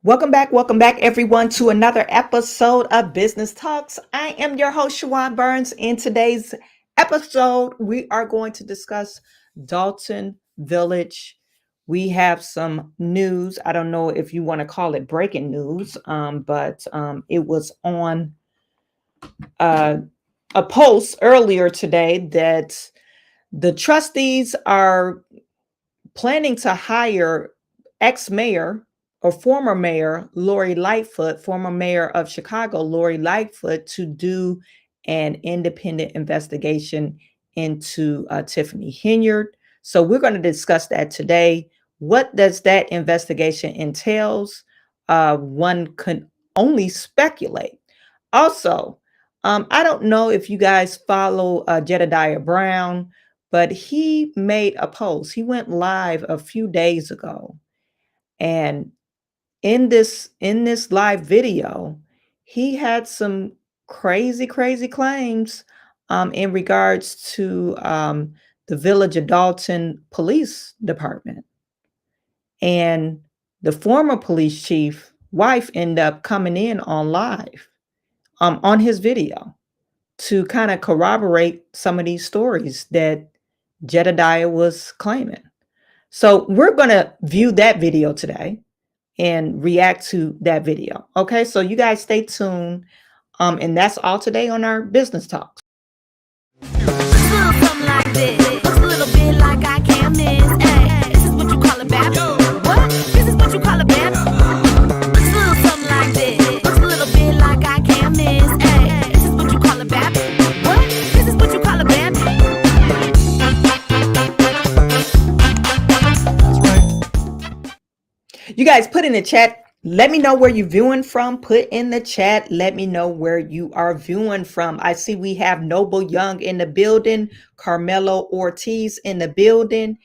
Welcome back, everyone, to another episode of Business Talks. I am your host, Chawanne Burns. In today's episode, we are going to discuss Dolton Village. We have some news. I don't know if you want to call it breaking news, but it was on uh, a post earlier today that the trustees are planning to hire ex-mayor or former mayor Lori Lightfoot, former mayor of Chicago, Lori Lightfoot, to do an independent investigation into Tiffany Henyard. So we're going to discuss that today. What does that investigation entails? One can only speculate. Also, I don't know if you guys follow Jedediah Brown, but he made a post. He went live a few days ago, and in this live video, he had some crazy claims in regards to the Village of Dalton Police Department, and the former police chief wife ended up coming in on live on his video to kind of corroborate some of these stories that Jedediah was claiming. So we're going to view that video today and react to that video. Okay, so you guys stay tuned. And that's all today on our business talks. Something like this. Looks a little bit like I can't miss. Hey, this is what you call a bad. What? This is what you call a bad. Looks a little something like this. Looks a little bit like I can't miss. Hey, this is what you call a bad. What? This is what you call a bad. You guys put in the chat. Let me know where you're viewing from. Put in the chat. Let me know where you are viewing from. I see we have Noble Young in the building, Carmelo Ortiz in the building,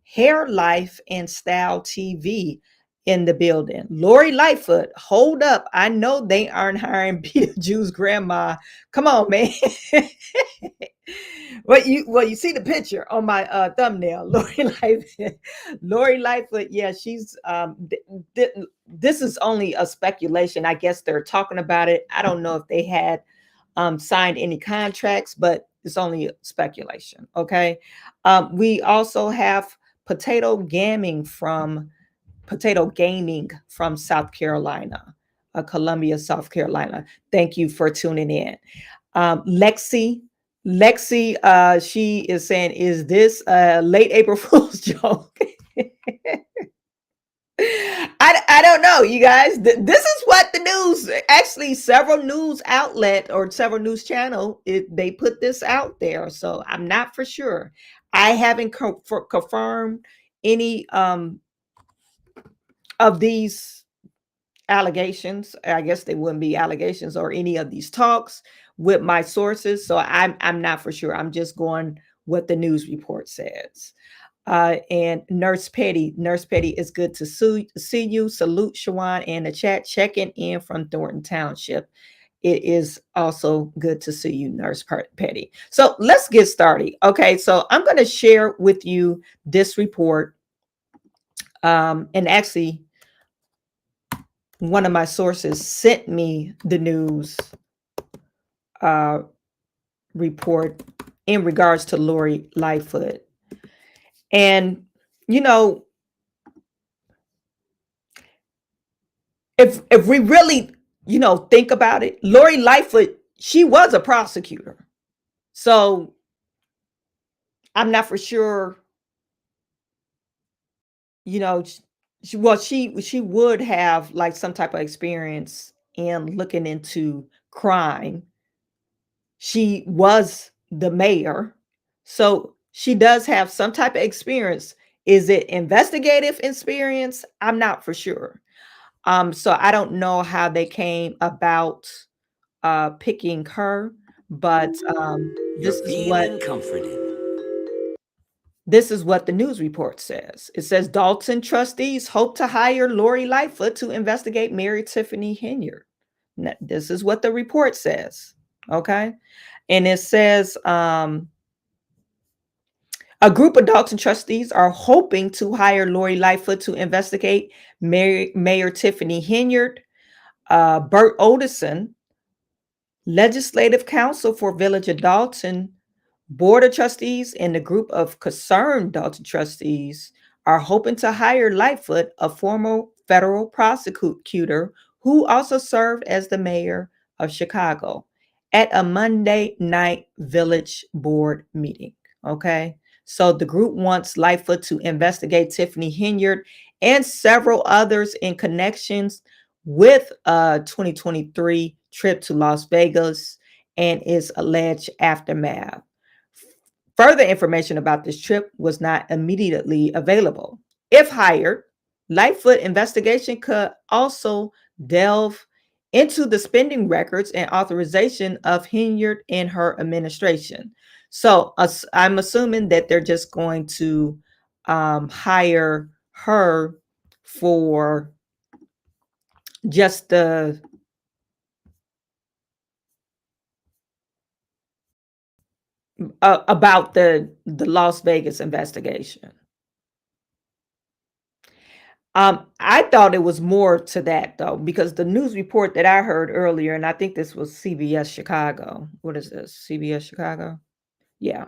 Hair Life and Style TV in the building. Lori Lightfoot, hold up. I know they aren't hiring Beetlejuice grandma. Come on, man. You see the picture on my thumbnail. Lori Lightfoot. Yeah, she's this is only a speculation. I guess they're talking about it. I don't know if they had signed any contracts, but it's only speculation. Okay. We also have Potato Gaming from South Carolina, Columbia, South Carolina. Thank you for tuning in. Lexi, she is saying, is this a late April Fool's joke? I don't know, you guys. This is what the news, actually several news outlet or several news channel, they put this out there. So I'm not for sure. I haven't confirmed any of these allegations. I guess they wouldn't be allegations or any of these talks with my sources. So I'm not for sure. I'm just going what the news report says. And Nurse Petty, it's good to see you. Salute Chawanne in the chat, checking in from Thornton Township. It is also good to see you, Nurse Petty. So let's get started. Okay, so I'm going to share with you this report. And actually, one of my sources sent me the news report in regards to Lori Lightfoot. And, you know, if we really, think about it, Lori Lightfoot, she was a prosecutor. So I'm not for sure, she would have like some type of experience in looking into crime. She was the mayor, so she does have some type of experience. Is it investigative experience? I'm not for sure. So I don't know how they came about picking her, but this is what the news report says. It says Dolton Trustees hope to hire Lori Lightfoot to investigate Mary Tiffany Henyard. Now, this is what the report says. Okay. And it says, A group of Dolton trustees are hoping to hire Lori Lightfoot to investigate Mayor Tiffany Henyard, Bert Odison, Legislative Counsel for Village of Dolton, Board of Trustees, and the group of concerned Dolton trustees are hoping to hire Lightfoot, a former federal prosecutor who also served as the mayor of Chicago, at a Monday night village board meeting. Okay. So the group wants Lightfoot to investigate Tiffany Henyard and several others in connections with a 2023 trip to Las Vegas and its alleged aftermath. Further information about this trip was not immediately available. If hired, Lightfoot investigation could also delve into the spending records and authorization of Henyard and her administration. So I'm assuming that they're just going to hire her for just the about the Las Vegas investigation. I thought it was more to that though, because the news report that I heard earlier, and I think this was CBS Chicago. What is this? CBS Chicago? Yeah.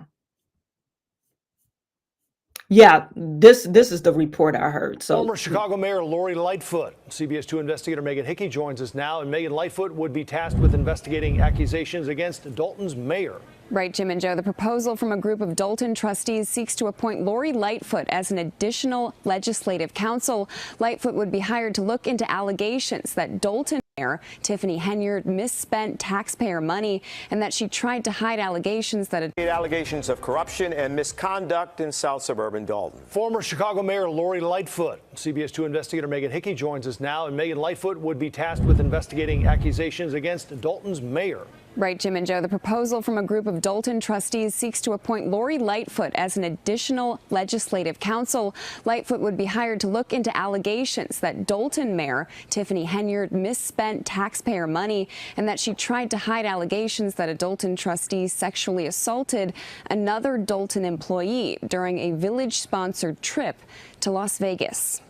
Yeah, this is the report I heard. So Former Chicago Mayor Lori Lightfoot, CBS 2 investigator Megan Hickey joins us now, and Megan, Lightfoot would be tasked with investigating accusations against Dolton's mayor. Right, Jim and Joe. The proposal from a group of Dolton trustees seeks to appoint Lori Lightfoot as an additional legislative counsel. Lightfoot would be hired to look into allegations that Dolton Mayor Tiffany Henyard misspent taxpayer money and that she tried to hide allegations of corruption and misconduct in South Suburban Dolton. Former Chicago Mayor Lori Lightfoot, CBS 2 investigator Megan Hickey joins us now, and Megan, Lightfoot would be tasked with investigating accusations against Dolton's mayor. Right, Jim and Joe. The proposal from a group of Dolton trustees seeks to appoint Lori Lightfoot as an additional legislative counsel. Lightfoot would be hired to look into allegations that Dolton Mayor Tiffany Henyard misspent taxpayer money and that she tried to hide allegations that a Dolton trustee sexually assaulted another Dolton employee during a village-sponsored trip to Las Vegas.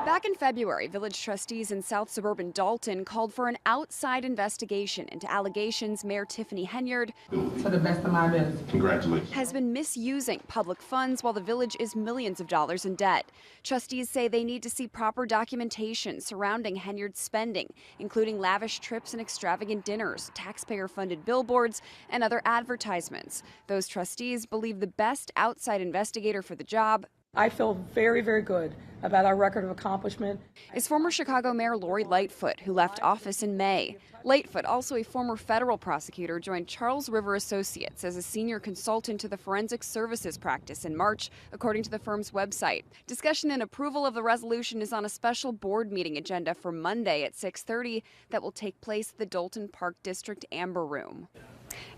Back in February, village trustees in South Suburban Dolton called for an outside investigation into allegations Mayor Tiffany Henyard, to the best of my ability, Congratulations. has been misusing public funds while the village is millions of dollars in debt. Trustees say they need to see proper documentation surrounding Henyard's spending, including lavish trips and extravagant dinners, taxpayer-funded billboards, and other advertisements. Those trustees believe the best outside investigator for the job I feel very, very good about our record of accomplishment. is former Chicago Mayor Lori Lightfoot, who left office in May. Lightfoot, also a former federal prosecutor, joined Charles River Associates as a senior consultant to the forensic services practice in March, according to the firm's website. Discussion and approval of the resolution is on a special board meeting agenda for Monday at 6:30 that will take place at the Dolton Park District Amber Room.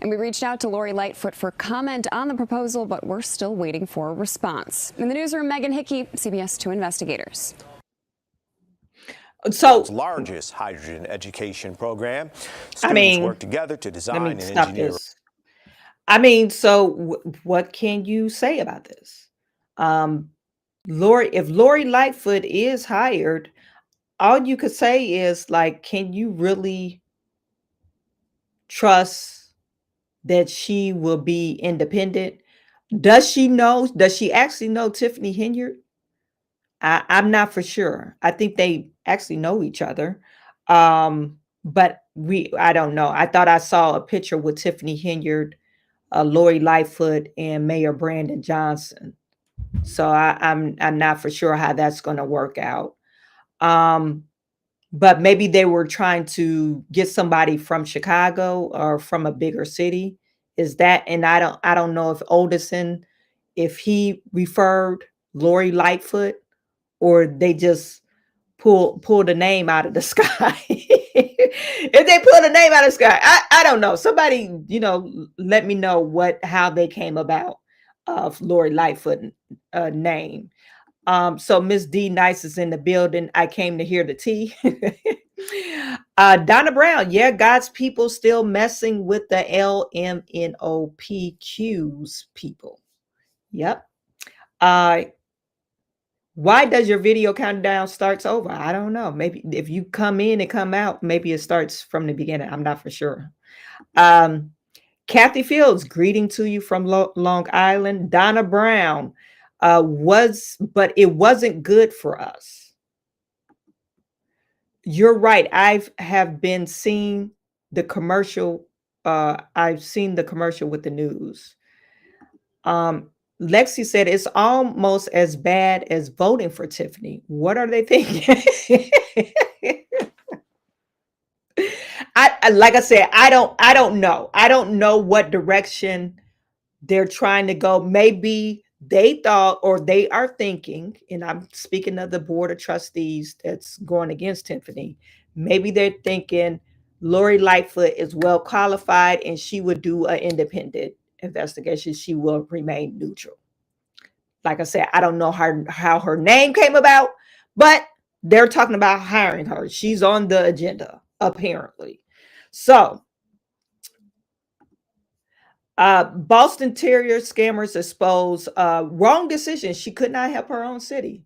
And we reached out to Lori Lightfoot for comment on the proposal, but we're still waiting for a response. In the newsroom, Megan Hickey, CBS 2 investigators. So Largest hydrogen education program. Students work together to design and engineer. this. What can you say about this? If Lori Lightfoot is hired, all you could say is like, can you really trust that she will be independent? Does she actually know Tiffany Henyard? I'm not for sure. I think they actually know each other. But I don't know. I thought I saw a picture with Tiffany Henyard, Lori Lightfoot, and Mayor Brandon Johnson. So I'm not for sure how that's going to work out. But maybe they were trying to get somebody from Chicago or from a bigger city. Is that? And I don't know if Odison, if he referred Lori Lightfoot, or they just pulled a name out of the sky. If they pulled a name out of the sky, I don't know. Somebody, let me know how they came about of Lori Lightfoot name. So Miss D Nice is in the building. I came to hear the tea. Donna Brown, yeah, God's people still messing with the LMNOPQs people. Yep. Why does your video countdown starts over? I don't know. Maybe if you come in and come out, maybe it starts from the beginning. I'm not for sure. Kathy Fields, greeting to you from Long Island. Donna Brown, but it wasn't good for us. You're right. I have been seeing the commercial. I've seen the commercial with the news. Lexi said it's almost as bad as voting for Tiffany. What are they thinking? Like I said, I don't know. I don't know what direction they're trying to go. Maybe they thought, or they are thinking, and I'm speaking of the board of trustees that's going against Tiffany. Maybe they're thinking Lori Lightfoot is well qualified and she would do an independent investigation. She will remain neutral. Like I said, I don't know how her name came about, but they're talking about hiring her. She's on the agenda, apparently. So, Boston Terrier scammers expose wrong decision. She could not help her own city.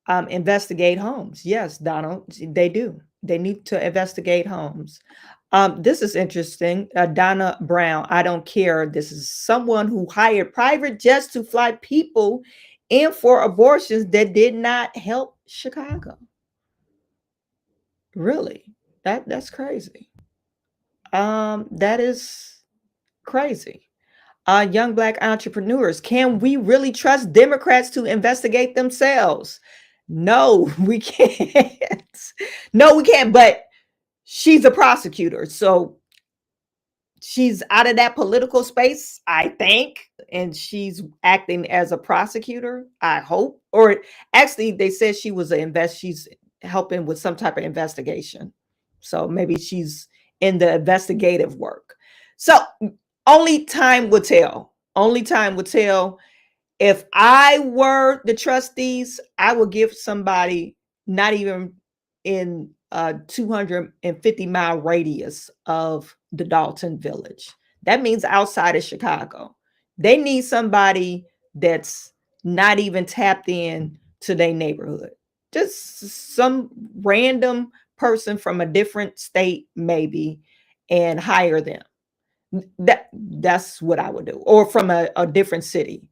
Investigate homes. Yes, Donald, they do. They need to investigate homes. This is interesting. Donna Brown, I don't care. This is someone who hired private jets to fly people in for abortions that did not help Chicago. Really? That's crazy. That is crazy. Young Black entrepreneurs, can we really trust Democrats to investigate themselves? No, we can't. No, we can't. But she's a prosecutor, so she's out of that political space, I think, and she's acting as a prosecutor, I hope. Or actually, they said she was she's helping with some type of investigation. So maybe she's in the investigative work. So only time will tell. Only time will tell. If I were the trustees, I would give somebody not even in a 250-mile radius of the Dolton Village. That means outside of Chicago. They need somebody that's not even tapped in to their neighborhood. Just some random person from a different state, maybe, and hire them. That's what I would do. Or from a different city,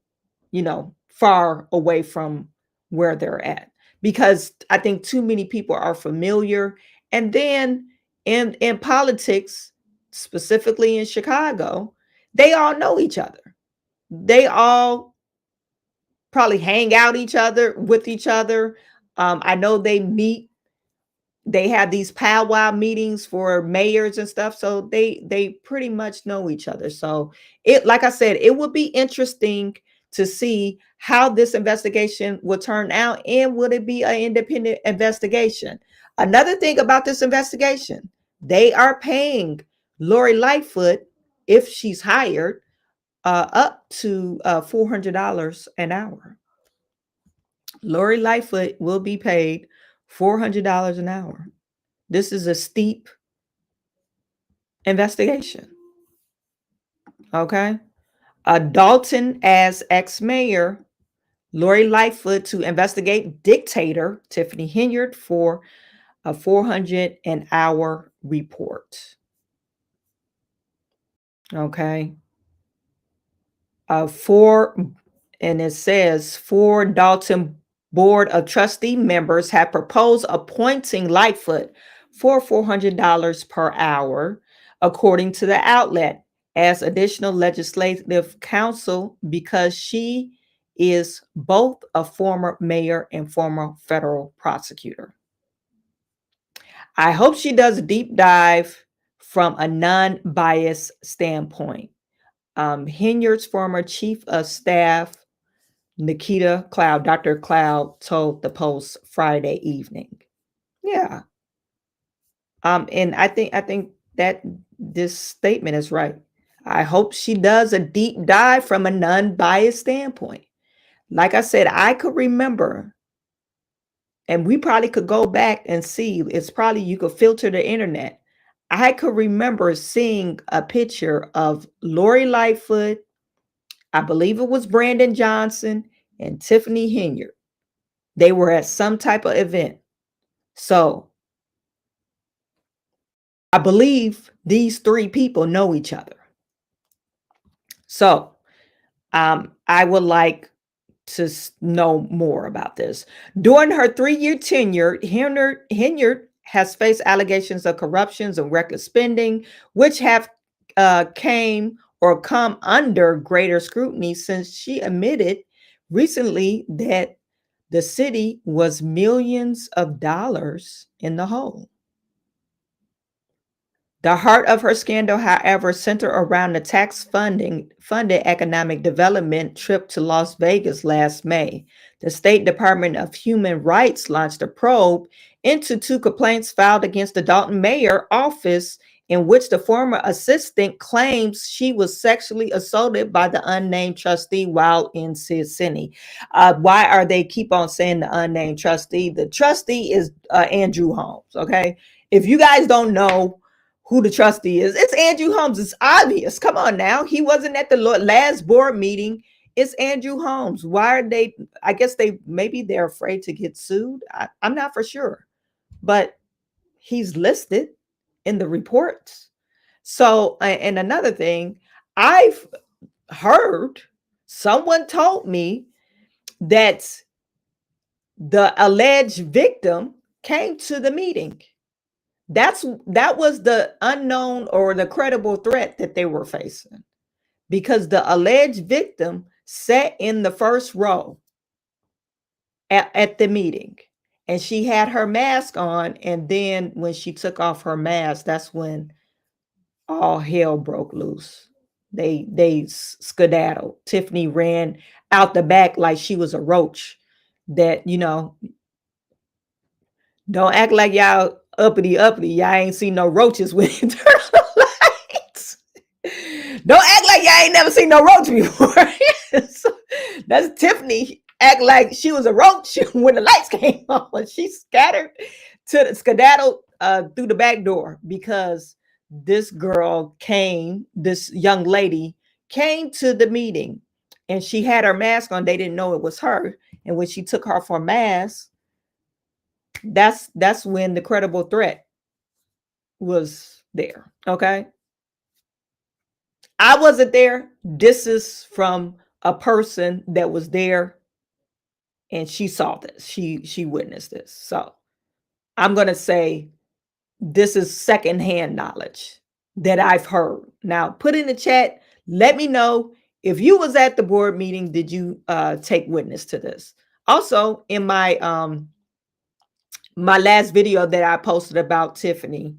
far away from where they're at. Because I think too many people are familiar. And then in politics, specifically in Chicago, they all know each other. They all probably hang out with each other. I know they meet. They have these powwow meetings for mayors and stuff. So they pretty much know each other. So like I said, it would be interesting to see how this investigation will turn out, and would it be an independent investigation? Another thing about this investigation, they are paying Lori Lightfoot, if she's hired, up to $400 an hour. Lori Lightfoot will be paid $400 an hour. This is a steep investigation. Okay. Dolton as ex-mayor, Lori Lightfoot to investigate dictator Tiffany Henyard for a $400 an hour report. Okay. And it says 4 Dolton Board of Trustee members have proposed appointing Lightfoot for $400 per hour, according to the outlet, as additional legislative counsel, because she is both a former mayor and former federal prosecutor. I hope she does a deep dive from a non-biased standpoint. Henyard's former chief of staff, Nikita Cloud, Dr. Cloud, told the Post Friday evening. Yeah. And I think that this statement is right. I hope she does a deep dive from a non-biased standpoint. Like I said, I could remember, and we probably could go back and see, you could filter the internet. I could remember seeing a picture of Lori Lightfoot I believe it was Brandon Johnson and Tiffany Henyard. They were at some type of event. So I believe these three people know each other. So I would like to know more about this. During her 3-year tenure, Henyard has faced allegations of corruptions and reckless spending, which have come under greater scrutiny since she admitted recently that the city was millions of dollars in the hole. The heart of her scandal, however, centered around the tax-funded economic development trip to Las Vegas last May. The State Department of Human Rights launched a probe into 2 complaints filed against the Dolton mayor office in which the former assistant claims she was sexually assaulted by the unnamed trustee while in City. Why are they keep on saying the unnamed trustee? The trustee is Andrew Holmes, okay? If you guys don't know who the trustee is, it's Andrew Holmes. It's obvious. Come on now. He wasn't at the last board meeting. It's Andrew Holmes. Why are they? I guess maybe they're afraid to get sued. I'm not for sure, but he's listed in the reports. So, and another thing, I've heard, someone told me that the alleged victim came to the meeting. That was the unknown or the credible threat that they were facing, because the alleged victim sat in the first row at the meeting, and she had her mask on. And then when she took off her mask, that's when all hell broke loose. They skedaddled. Tiffany ran out the back like she was a roach. That, don't act like y'all uppity. Y'all ain't seen no roaches when you turn on the lights. Don't act like y'all ain't never seen no roach before. So that's Tiffany act like she was a roach when the lights came on. When she skedaddled through the back door, because this young lady came to the meeting and she had her mask on. They didn't know it was her. And when she took off her mask, that's when the credible threat was there. Okay. I wasn't there. This is from a person that was there, and she saw this. She witnessed this. So I'm going to say this is secondhand knowledge that I've heard. Now put in the chat. Let me know if you was at the board meeting. Did you take witness to this? Also, in my last video that I posted about Tiffany,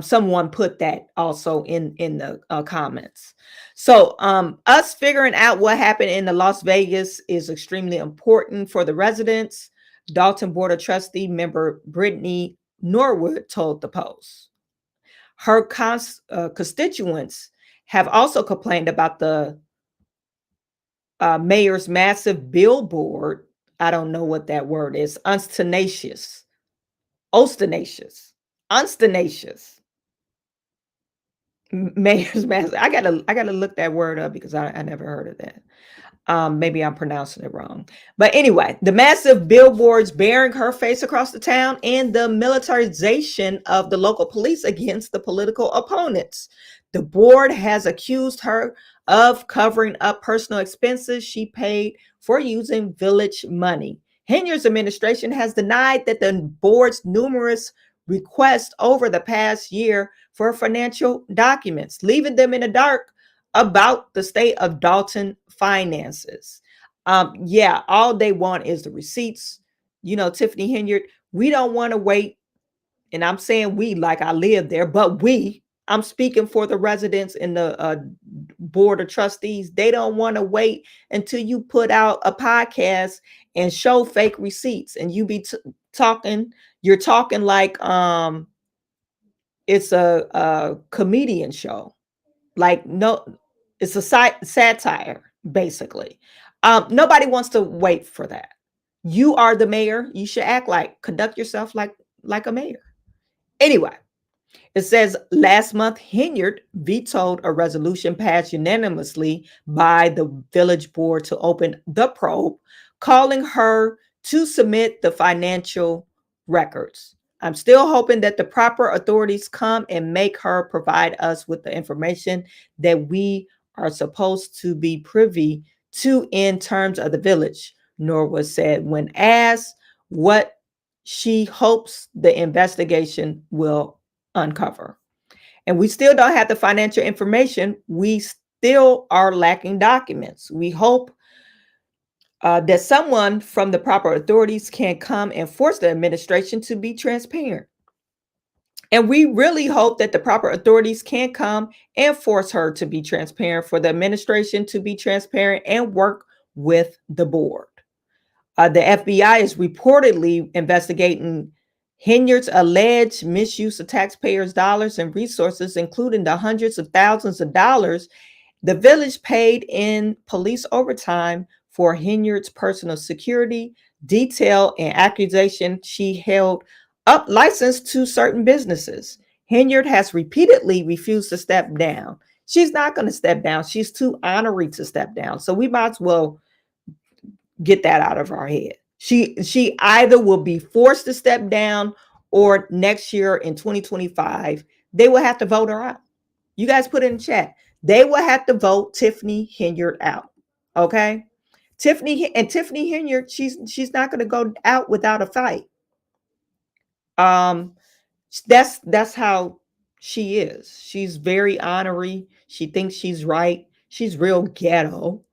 someone put that also in the comments. So us figuring out what happened in the Las Vegas is extremely important for the residents. Dolton Board of Trustee member Brittany Norwood told the Post. Her constituents have also complained about the mayor's massive billboard. I don't know what that word is. Ostentatious. Mayor's massive. I gotta look that word up because I never heard of that. Maybe I'm pronouncing it wrong. But anyway, the massive billboards bearing her face across the town and the militarization of the local police against the political opponents. The board has accused her of covering up personal expenses she paid for using village money. Henyard's administration has denied that the board's numerous requests over the past year for financial documents, leaving them in the dark about the state of Dolton finances. Yeah, all they want is the receipts. Tiffany Henyard, we don't want to wait. And I'm saying we, like I live there, but I'm speaking for the residents in the board of trustees. They don't want to wait until you put out a podcast and show fake receipts, and you be talking. You're talking like it's a comedian show. Like, no, it's a satire, basically. Nobody wants to wait for that. You are the mayor. You should conduct yourself like a mayor. Anyway, It says last month, Henyard vetoed a resolution passed unanimously by the village board to open the probe, calling her to submit the financial records. I'm still hoping that the proper authorities come and make her provide us with the information that we are supposed to be privy to in terms of the village, Norwood said when asked what she hopes the investigation will uncover. And we still don't have the financial information. We still are lacking documents. We hope that someone from the proper authorities can come and force the administration to be transparent. And we really hope that the proper authorities can come and force her to be transparent, for the administration to be transparent and work with the board. The FBI is reportedly investigating Henyard's alleged misuse of taxpayers' dollars and resources, including the hundreds of thousands of dollars the village paid in police overtime for Henyard's personal security, detail, and accusation she held up license to certain businesses. Henyard has repeatedly refused to step down. She's not going to step down. She's too honorary to step down. So we might as well get that out of our head. She either will be forced to step down, or next year in 2025, they will have to vote her out. You guys put it in chat. They will have to vote Tiffany Henyard out. Okay. Tiffany Henyard, she's not going to go out without a fight. That's how she is. She's very honorary. She thinks she's right. She's real ghetto.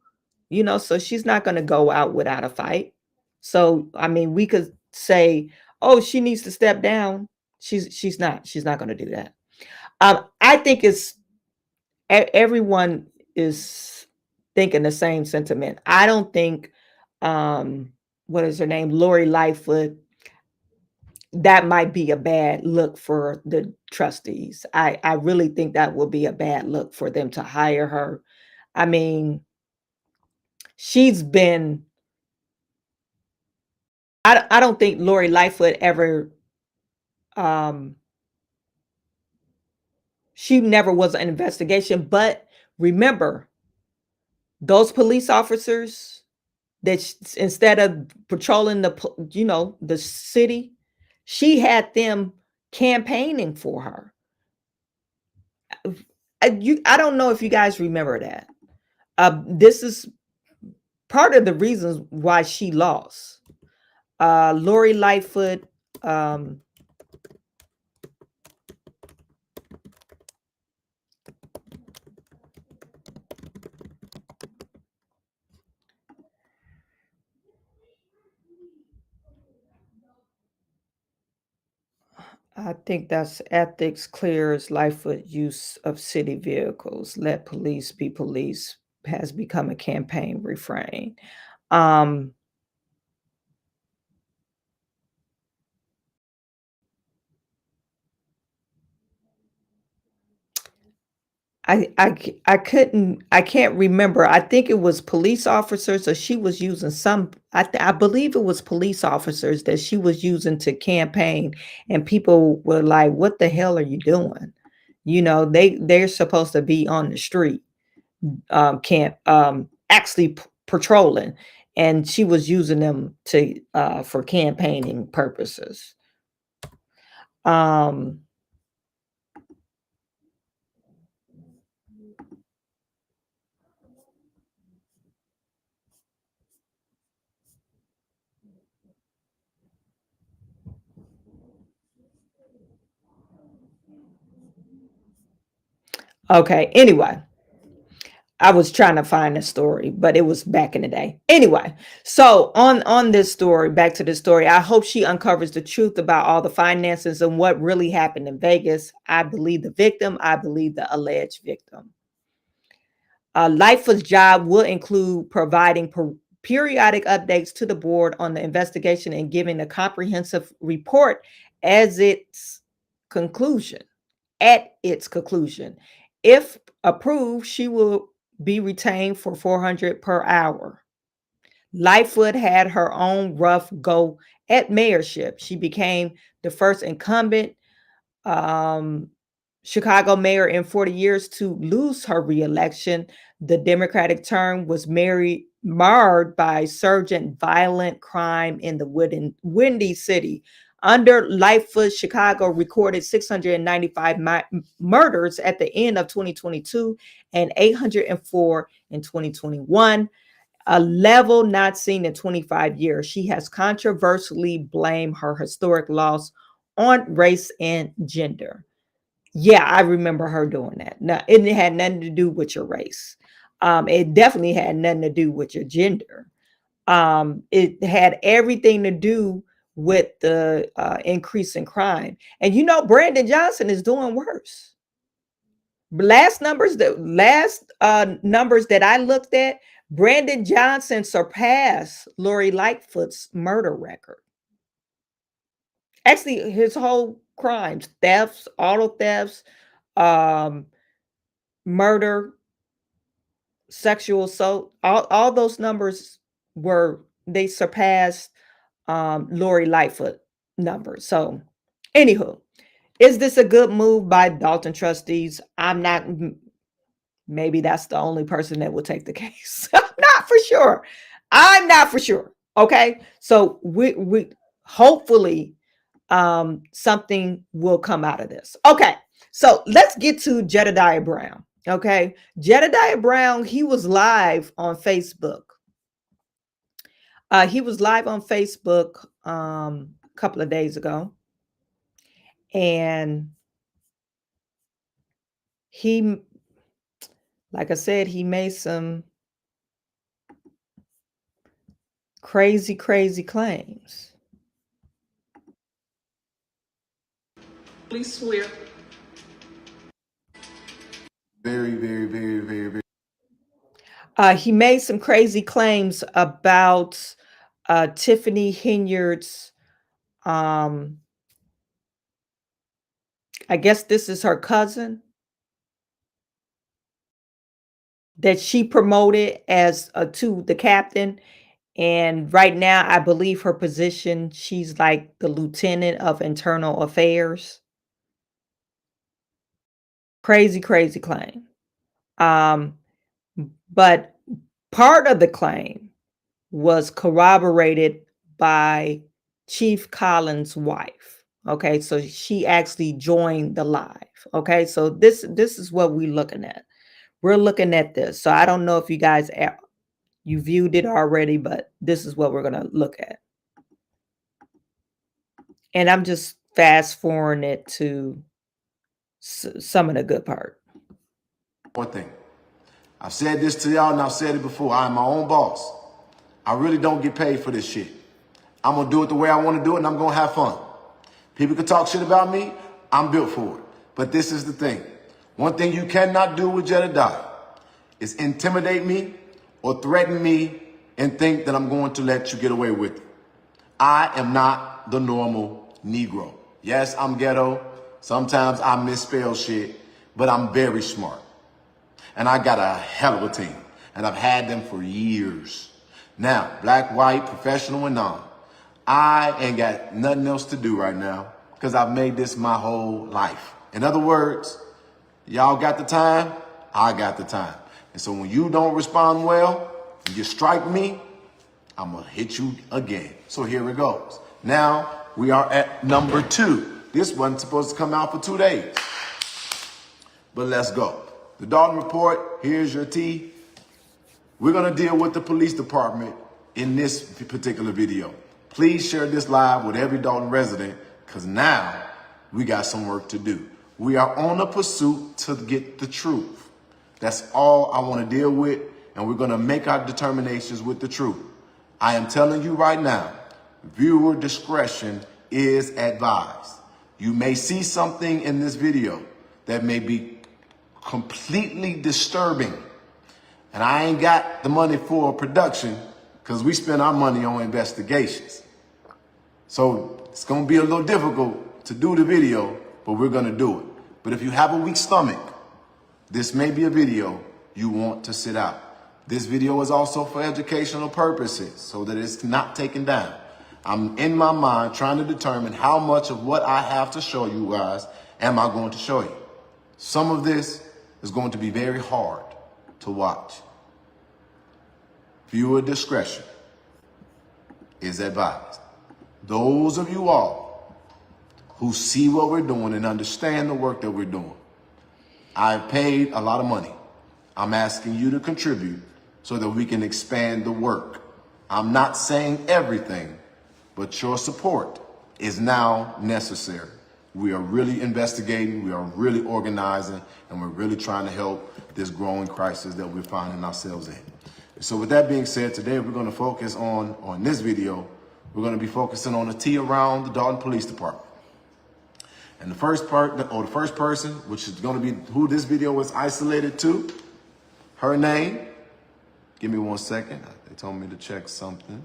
So she's not going to go out without a fight. So, I mean, we could say, oh, she needs to step down. She's not going to do that. I think everyone is thinking the same sentiment. I don't think, what is her name? Lori Lightfoot, that might be a bad look for the trustees. I really think that will be a bad look for them to hire her. I mean, she's been, I don't think Lori Lightfoot ever, she never was an investigation. But remember, those police officers that instead of patrolling the city, she had them campaigning for her. I don't know if you guys remember that. This is part of the reasons why she lost. Lori Lightfoot, I think that's ethics clears Lightfoot use of city vehicles. Let police be police has become a campaign refrain. I can't remember. I think it was police officers, or she was using I believe it was police officers that she was using to campaign, and people were like, what the hell are you doing? They're supposed to be on the street, actually patrolling, and she was using them for campaigning purposes. Okay, anyway, I was trying to find a story, but it was back in the day. Anyway, so on this story, back to the story, I hope she uncovers the truth about all the finances and what really happened in Vegas. I believe the victim. I believe the alleged victim. Lightfoot's job will include providing periodic updates to the board on the investigation and giving a comprehensive report at its conclusion. If approved, she will be retained for $400 per hour. Lightfoot had her own rough go at mayorship. She became the first incumbent Chicago mayor in 40 years to lose her reelection. The Democratic term was marred by surgent violent crime in the Windy City. Under Lightfoot, Chicago recorded 695 murders at the end of 2022 and 804 in 2021, a level not seen in 25 years. She has controversially blamed her historic loss on race and gender. Yeah, I remember her doing that. Now, it had nothing to do with your race. It definitely had nothing to do with your gender. It had everything to do with the increase in crime. And you know, Brandon Johnson is doing worse. Last numbers that I looked at, Brandon Johnson surpassed Lori Lightfoot's murder record. Actually, his whole crimes, thefts, auto thefts, murder, sexual assault, all those numbers they surpassed Lori Lightfoot numbers. So, anywho, is this a good move by Dolton Trustees? I'm not. Maybe that's the only person that will take the case. Not for sure. I'm not for sure. Okay, so we hopefully something will come out of this. Okay, so let's get to Jedediah Brown. Okay, Jedediah Brown, he was live on Facebook. He was live on Facebook a couple of days ago, and he, like I said, he made some crazy claims. Please swear. Very. He made some crazy claims about Tiffany Henyard's, I guess this is her cousin, that she promoted as to the captain. And right now, I believe her position, she's like the lieutenant of internal affairs. Crazy claim. But part of the claim was corroborated by Chief Collins' wife. Okay, so she actually joined the live. Okay, so this is what we're looking at. We're looking at this. So I don't know if you guys you viewed it already, but this is what we're going to look at. And I'm just fast forwarding it to some of the good part. One thing. I've said this to y'all and I've said it before. I'm my own boss. I really don't get paid for this shit. I'm going to do it the way I want to do it and I'm going to have fun. People can talk shit about me. I'm built for it. But this is the thing. One thing you cannot do with Jedediah is intimidate me or threaten me and think that I'm going to let you get away with it. I am not the normal Negro. Yes, I'm ghetto. Sometimes I misspell shit, but I'm very smart. And I got a hell of a team. And I've had them for years. Now, black, white, professional, and non. I ain't got nothing else to do right now because I've made this my whole life. In other words, y'all got the time, I got the time. And so when you don't respond well, you strike me, I'm going to hit you again. So here it goes. Now we are at number 2. This wasn't supposed to come out for 2 days. But let's go. The Dolton Report, here's your tea. We're going to deal with the police department in this particular video. Please share this live with every Dolton resident because now we got some work to do. We are on a pursuit to get the truth. That's all I want to deal with, and we're going to make our determinations with the truth. I am telling you right now, viewer discretion is advised. You may see something in this video that may be completely disturbing, and I ain't got the money for production because we spend our money on investigations. So it's going to be a little difficult to do the video, but we're going to do it. But if you have a weak stomach, this may be a video you want to sit out. This video is also for educational purposes so that it's not taken down. I'm in my mind trying to determine how much of what I have to show you guys am I going to show you. Some of this is going to be very hard to watch. Viewer discretion is advised. Those of you all who see what we're doing and understand the work that we're doing, I've paid a lot of money. I'm asking you to contribute so that we can expand the work. I'm not saying everything, but your support is now necessary. We are really investigating, we are really organizing, and we're really trying to help this growing crisis that we're finding ourselves in. So with that being said, today we're going to focus on this video, we're going to be focusing on the tea around the Dolton Police Department. And the first person, which is going to be who this video was isolated to, her name, give me 1 second. They told me to check something.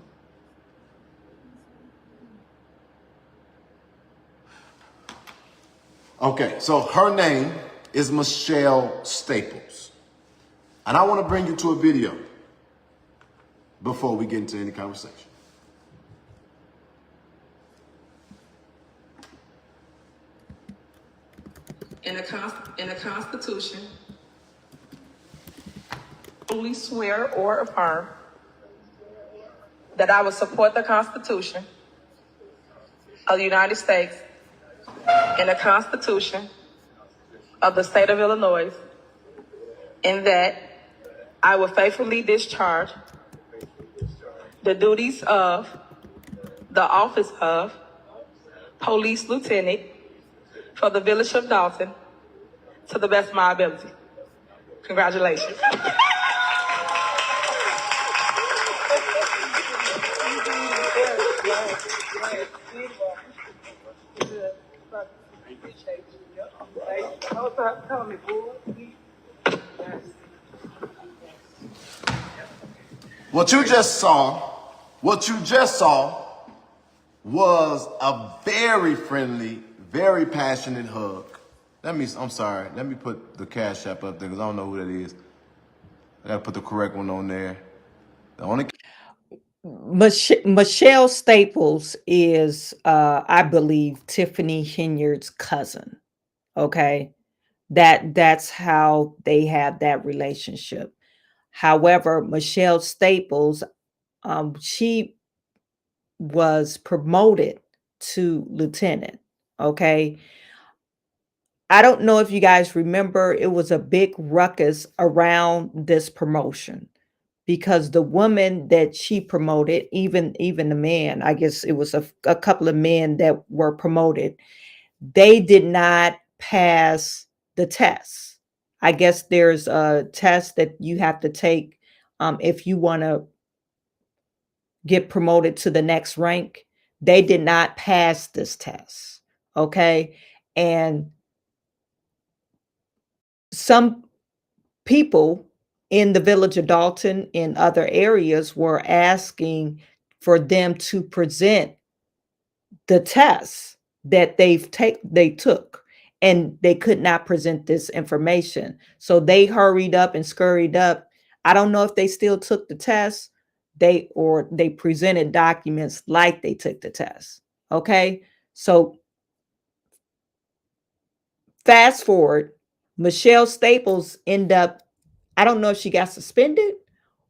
Okay, so her name is Michelle Staples. And I want to bring you to a video before we get into any conversation. In the Constitution, fully swear or affirm that I will support the Constitution of the United States and the Constitution of the State of Illinois, and that I will faithfully discharge the duties of the office of Police Lieutenant for the Village of Dolton to the best of my ability. Congratulations. What you just saw was a very friendly, very passionate hug. I'm sorry, let me put the Cash App up there because I don't know who that is. I gotta put the correct one on there. The only Michelle Staples is, I believe, Tiffany Henyard's cousin. Okay, that's how they have that relationship. However, Michelle Staples, she was promoted to lieutenant. Okay. I don't know if you guys remember, it was a big ruckus around this promotion because the woman that she promoted, even the man, I guess it was a couple of men that were promoted, they did not pass the test. I guess there's a test that you have to take if you want to get promoted to the next rank. They did not pass this test. Okay. And some people in the village of Dolton in other areas were asking for them to present the tests that they took, and they could not present this information. So they hurried up and scurried up. I don't know if they still took the test, they presented documents like they took the test. Okay. So fast forward, Michelle Staples ended up, I don't know if she got suspended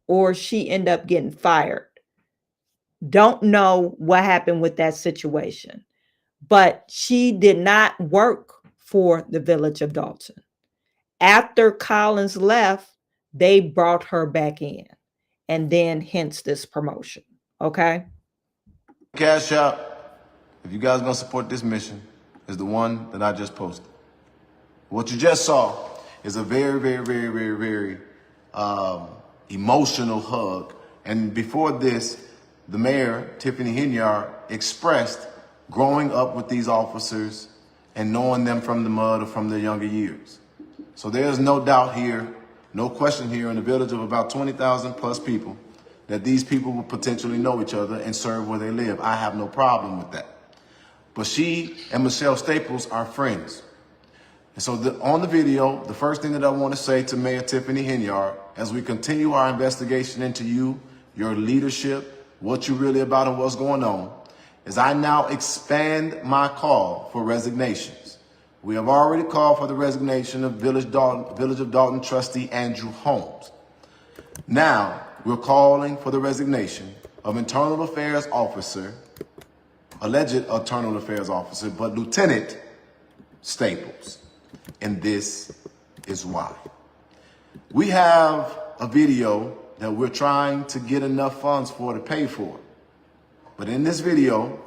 or she ended up getting fired. Don't know what happened with that situation, but she did not work for the village of Dolton. After Collins left, they brought her back in, and then hence this promotion. Okay. Cash App, if you guys are gonna support this mission, is the one that I just posted. What you just saw is a very, very, very, very, very emotional hug. And before this, the mayor, Tiffany Henyard, expressed growing up with these officers and knowing them from the mud or from their younger years. So there's no doubt here, no question here in a village of about 20,000 plus people that these people will potentially know each other and serve where they live. I have no problem with that. But she and Michelle Staples are friends. And so on the video, the first thing that I want to say to Mayor Tiffany Henyard, as we continue our investigation into you, your leadership, what you're really about and what's going on, is I now expand my call for resignations. We have already called for the resignation of Village of Dolton trustee Andrew Holmes. Now, we're calling for the resignation of Internal Affairs Officer, alleged Internal Affairs Officer, but Lieutenant Staples. And this is why. We have a video that we're trying to get enough funds for to pay for. But in this video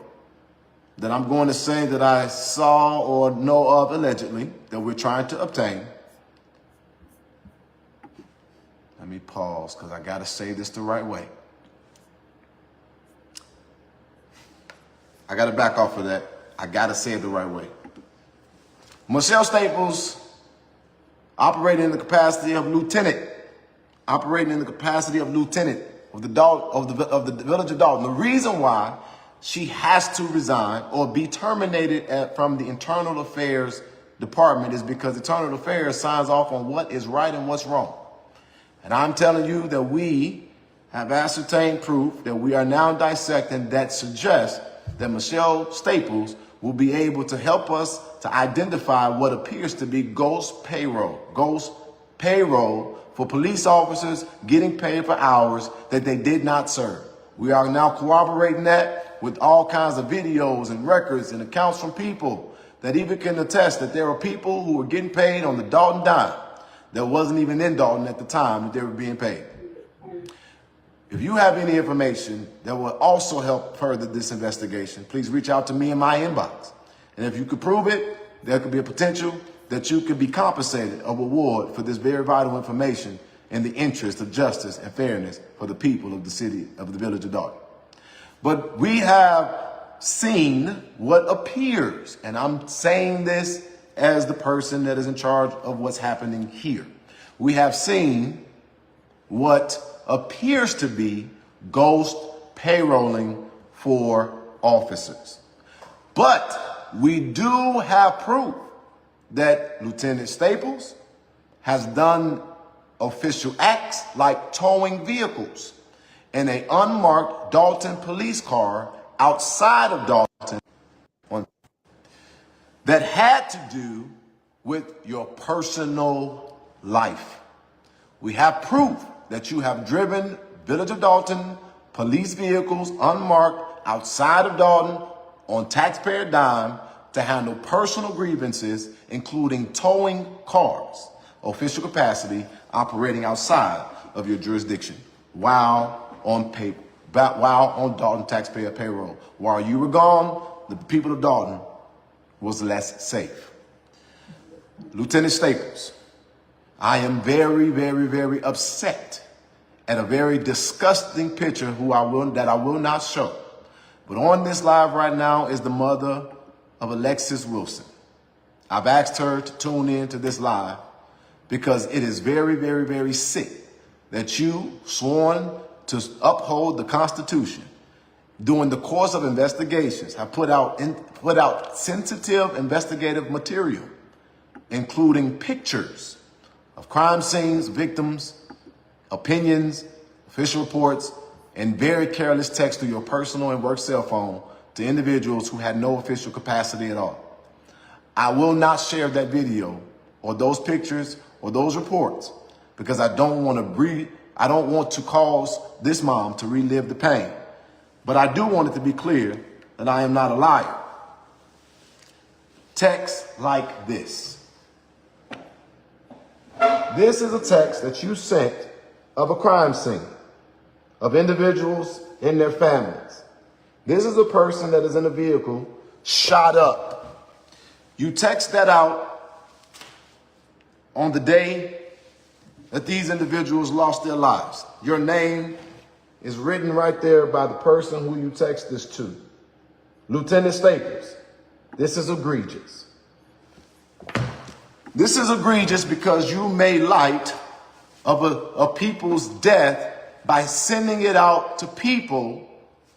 that I'm going to say that I saw or know of allegedly that we're trying to obtain, let me pause because I got to say this the right way. I got to back off of that. I got to say it the right way. Michelle Staples operating in the capacity of lieutenant, of the Village of Dolton. The reason why she has to resign or be terminated from the Internal Affairs Department is because Internal Affairs signs off on what is right and what's wrong. And I'm telling you that we have ascertained proof that we are now dissecting that suggests that Michelle Staples will be able to help us to identify what appears to be ghost payroll for police officers getting paid for hours that they did not serve. We are now corroborating that with all kinds of videos and records and accounts from people that even can attest that there are people who were getting paid on the Dolton dime that wasn't even in Dolton at the time that they were being paid. If you have any information that will also help further this investigation, please reach out to me in my inbox. And if you could prove it, there could be a potential that you could be compensated a reward for this very vital information in the interest of justice and fairness for the people of the city of the Village of Dolton. But we have seen what appears, and I'm saying this as the person that is in charge of what's happening here. We have seen what appears to be ghost payrolling for officers. But we do have proof that Lieutenant Staples has done official acts like towing vehicles in an unmarked Dolton police car outside of Dolton that had to do with your personal life. We have proof that you have driven Village of Dolton police vehicles unmarked outside of Dolton on taxpayer dime to handle personal grievances, including towing cars, official capacity, operating outside of your jurisdiction while on Dolton taxpayer payroll. While you were gone, the people of Dolton was less safe. Lieutenant Staples, I am very, very, very upset at a very disgusting picture that I will not show. But on this live right now is the mother of Alexis Wilson. I've asked her to tune in to this live because it is very, very, very sick that you, sworn to uphold the Constitution, during the course of investigations, have put out sensitive investigative material, including pictures of crime scenes, victims, opinions, official reports, and very careless text through your personal and work cell phone to individuals who had no official capacity at all. I will not share that video or those pictures or those reports because I don't want to cause this mom to relive the pain. But I do want it to be clear that I am not a liar. Text like this. This is a text that you sent of a crime scene, of individuals and their families. This is a person that is in a vehicle shot up. You text that out on the day that these individuals lost their lives. Your name is written right there by the person who you text this to. Lieutenant Staples, this is egregious. This is egregious because you made light of a people's death by sending it out to people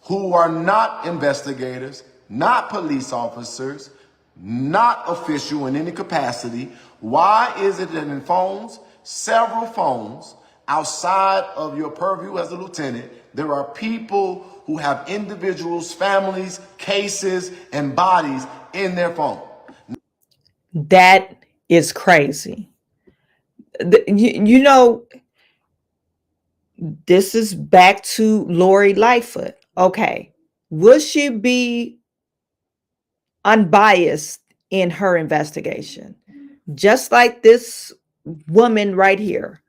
who are not investigators, not police officers, not official in any capacity. Why is it that in several phones outside of your purview as a lieutenant, There are people who have individuals, families, cases, and bodies in their phone. That is crazy. You know, this is back to Lori Lightfoot. Okay. Will she be unbiased in her investigation? Just like this woman right here.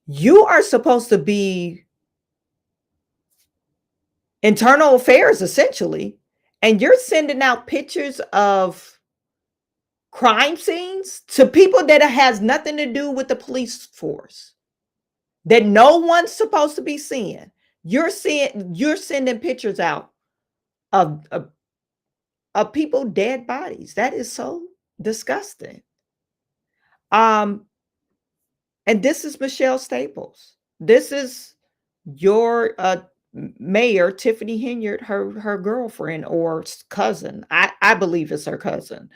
You are supposed to be internal affairs, essentially, and you're sending out pictures of crime scenes to people that has nothing to do with the police force, that no one's supposed to be seeing. You're sending pictures out of people dead bodies. That is so disgusting. And this is Michelle Staples. This is your mayor, Tiffany Henyard, her girlfriend or cousin. I believe it's her cousin.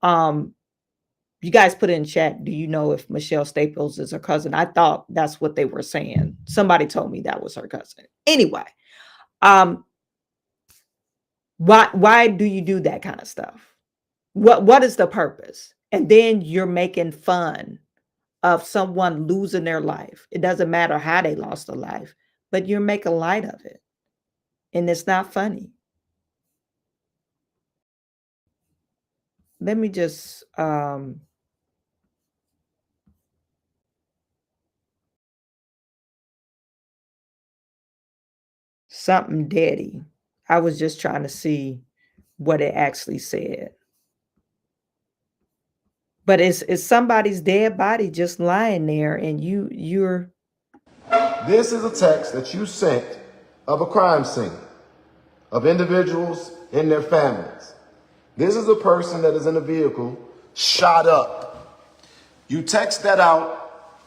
You guys put in chat, do you know if Michelle Staples is her cousin? I thought that's what they were saying. Somebody told me that was her cousin. Anyway, why do you do that kind of stuff? What is the purpose? And then you're making fun of someone losing their life. It doesn't matter how they lost their life, but you're making light of it. And it's not funny. Let me just something daddy. I was just trying to see what it actually said. But it's somebody's dead body just lying there, and you're. This is a text that you sent of a crime scene, of individuals and their families. This is a person that is in a vehicle shot up. You text that out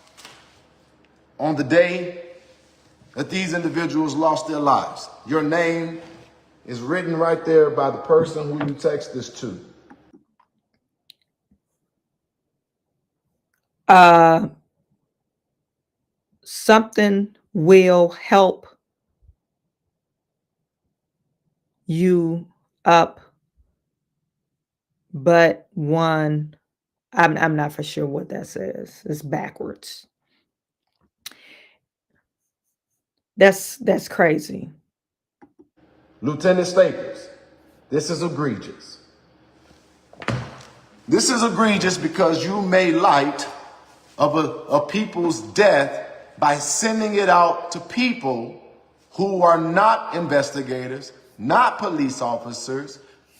on the day that these individuals lost their lives. Your name is written right there by the person who you text this to. Something will help you up, but one, I'm not for sure what that says. It's backwards. That's crazy. Lieutenant Staples, this is egregious. This is egregious because you made light of a people's death by sending it out to people who are not investigators, not police officers,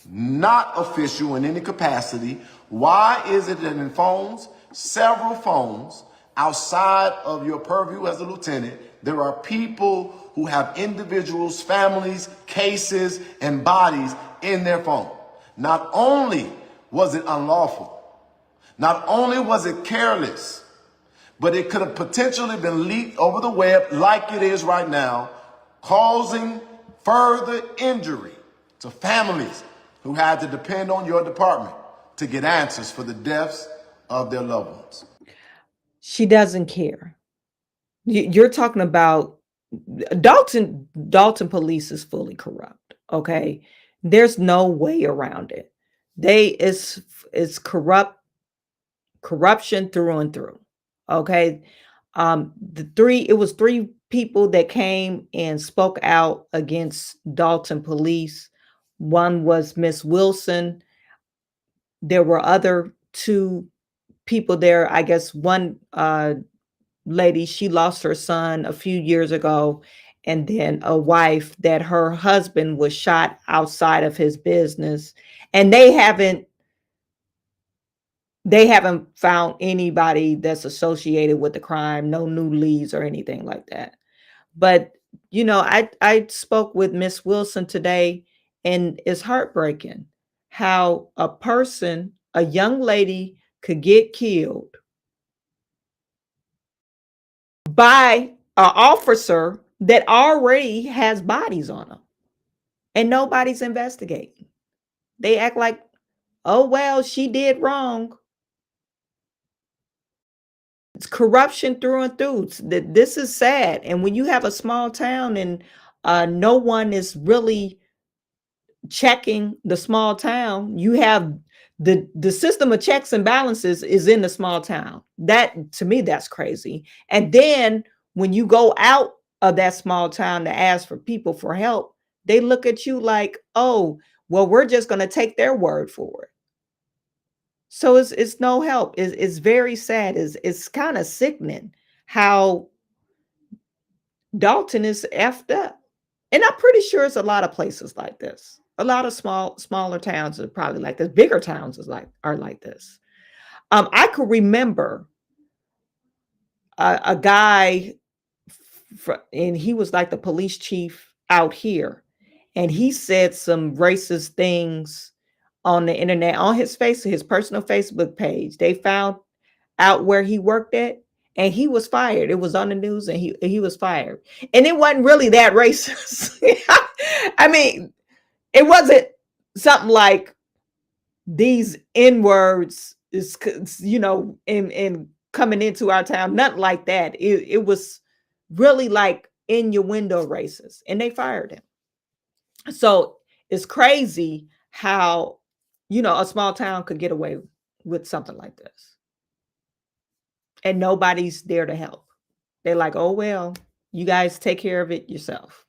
not official in any capacity. Why is it that in phones, several phones outside of your purview as a lieutenant, there are people who have individuals, families, cases, and bodies in their phone? Not only was it unlawful, not only was it careless, but it could have potentially been leaked over the web like it is right now, causing further injury to families who had to depend on your department to get answers for the deaths of their loved ones. She doesn't care. You're talking about Dolton police is fully corrupt. Okay. There's no way around it. It's corruption through and through. Okay. It was three people that came and spoke out against Dolton police. One was Miss Wilson. There were other two people there. I guess one lady, she lost her son a few years ago, and then a wife that her husband was shot outside of his business, and they haven't found anybody that's associated with the crime, no new leads or anything like that. But you know, I spoke with Miss Wilson today, and it's heartbreaking how a young lady could get killed by an officer that already has bodies on them, and nobody's investigating. They act like, oh well, she did wrong. It's corruption through and through. This is sad. And when you have a small town and no one is really checking the small town, you have the system of checks and balances is in the small town. That, to me, that's crazy. And then when you go out of that small town to ask for people for help, they look at you like, oh, well, we're just going to take their word for it. So it's no help. It's very sad. It's kind of sickening how Dolton is effed up. And I'm pretty sure it's a lot of places like this. A lot of smaller towns are probably like this. Bigger towns are like this. I could remember a guy, and he was like the police chief out here, and he said some racist things on the internet, on his personal Facebook page. They found out where he worked at, and he was fired. It was on the news, and he was fired. And it wasn't really that racist. I mean, it wasn't something like these N-words is, in coming into our town. Nothing like that. It was really like in your window racist, and they fired him. So it's crazy how, a small town could get away with something like this. And nobody's there to help. They're like, oh, well, you guys take care of it yourself.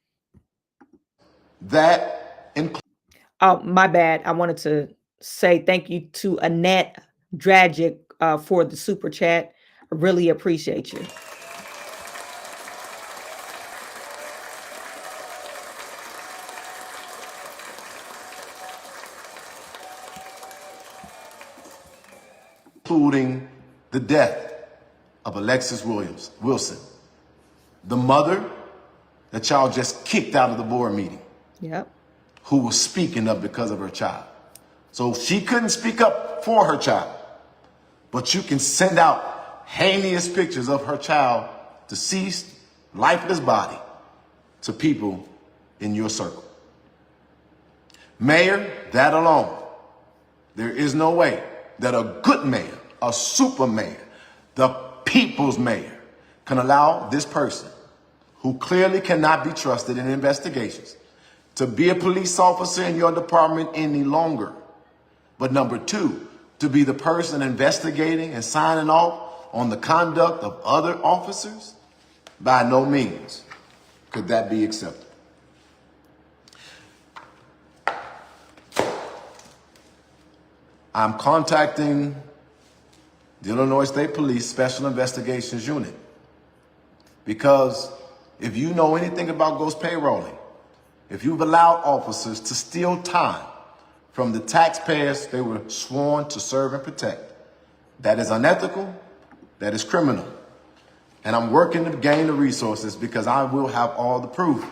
Oh, my bad. I wanted to say thank you to Annette Dragic for the super chat. I really appreciate you. Including the death of Alexis Wilson, the mother that y'all just kicked out of the board meeting. Yep. Who was speaking up because of her child. So she couldn't speak up for her child, but you can send out heinous pictures of her child, deceased, lifeless body, to people in your circle. Mayor, that alone, there is no way that a good mayor, a super mayor, the people's mayor, can allow this person, who clearly cannot be trusted in investigations, to be a police officer in your department any longer. But number two, to be the person investigating and signing off on the conduct of other officers. By no means could that be accepted. I'm contacting the Illinois State Police Special Investigations Unit, because if you know anything about ghost payrolling, if you've allowed officers to steal time from the taxpayers they were sworn to serve and protect, that is unethical, that is criminal. And I'm working to gain the resources because I will have all the proof.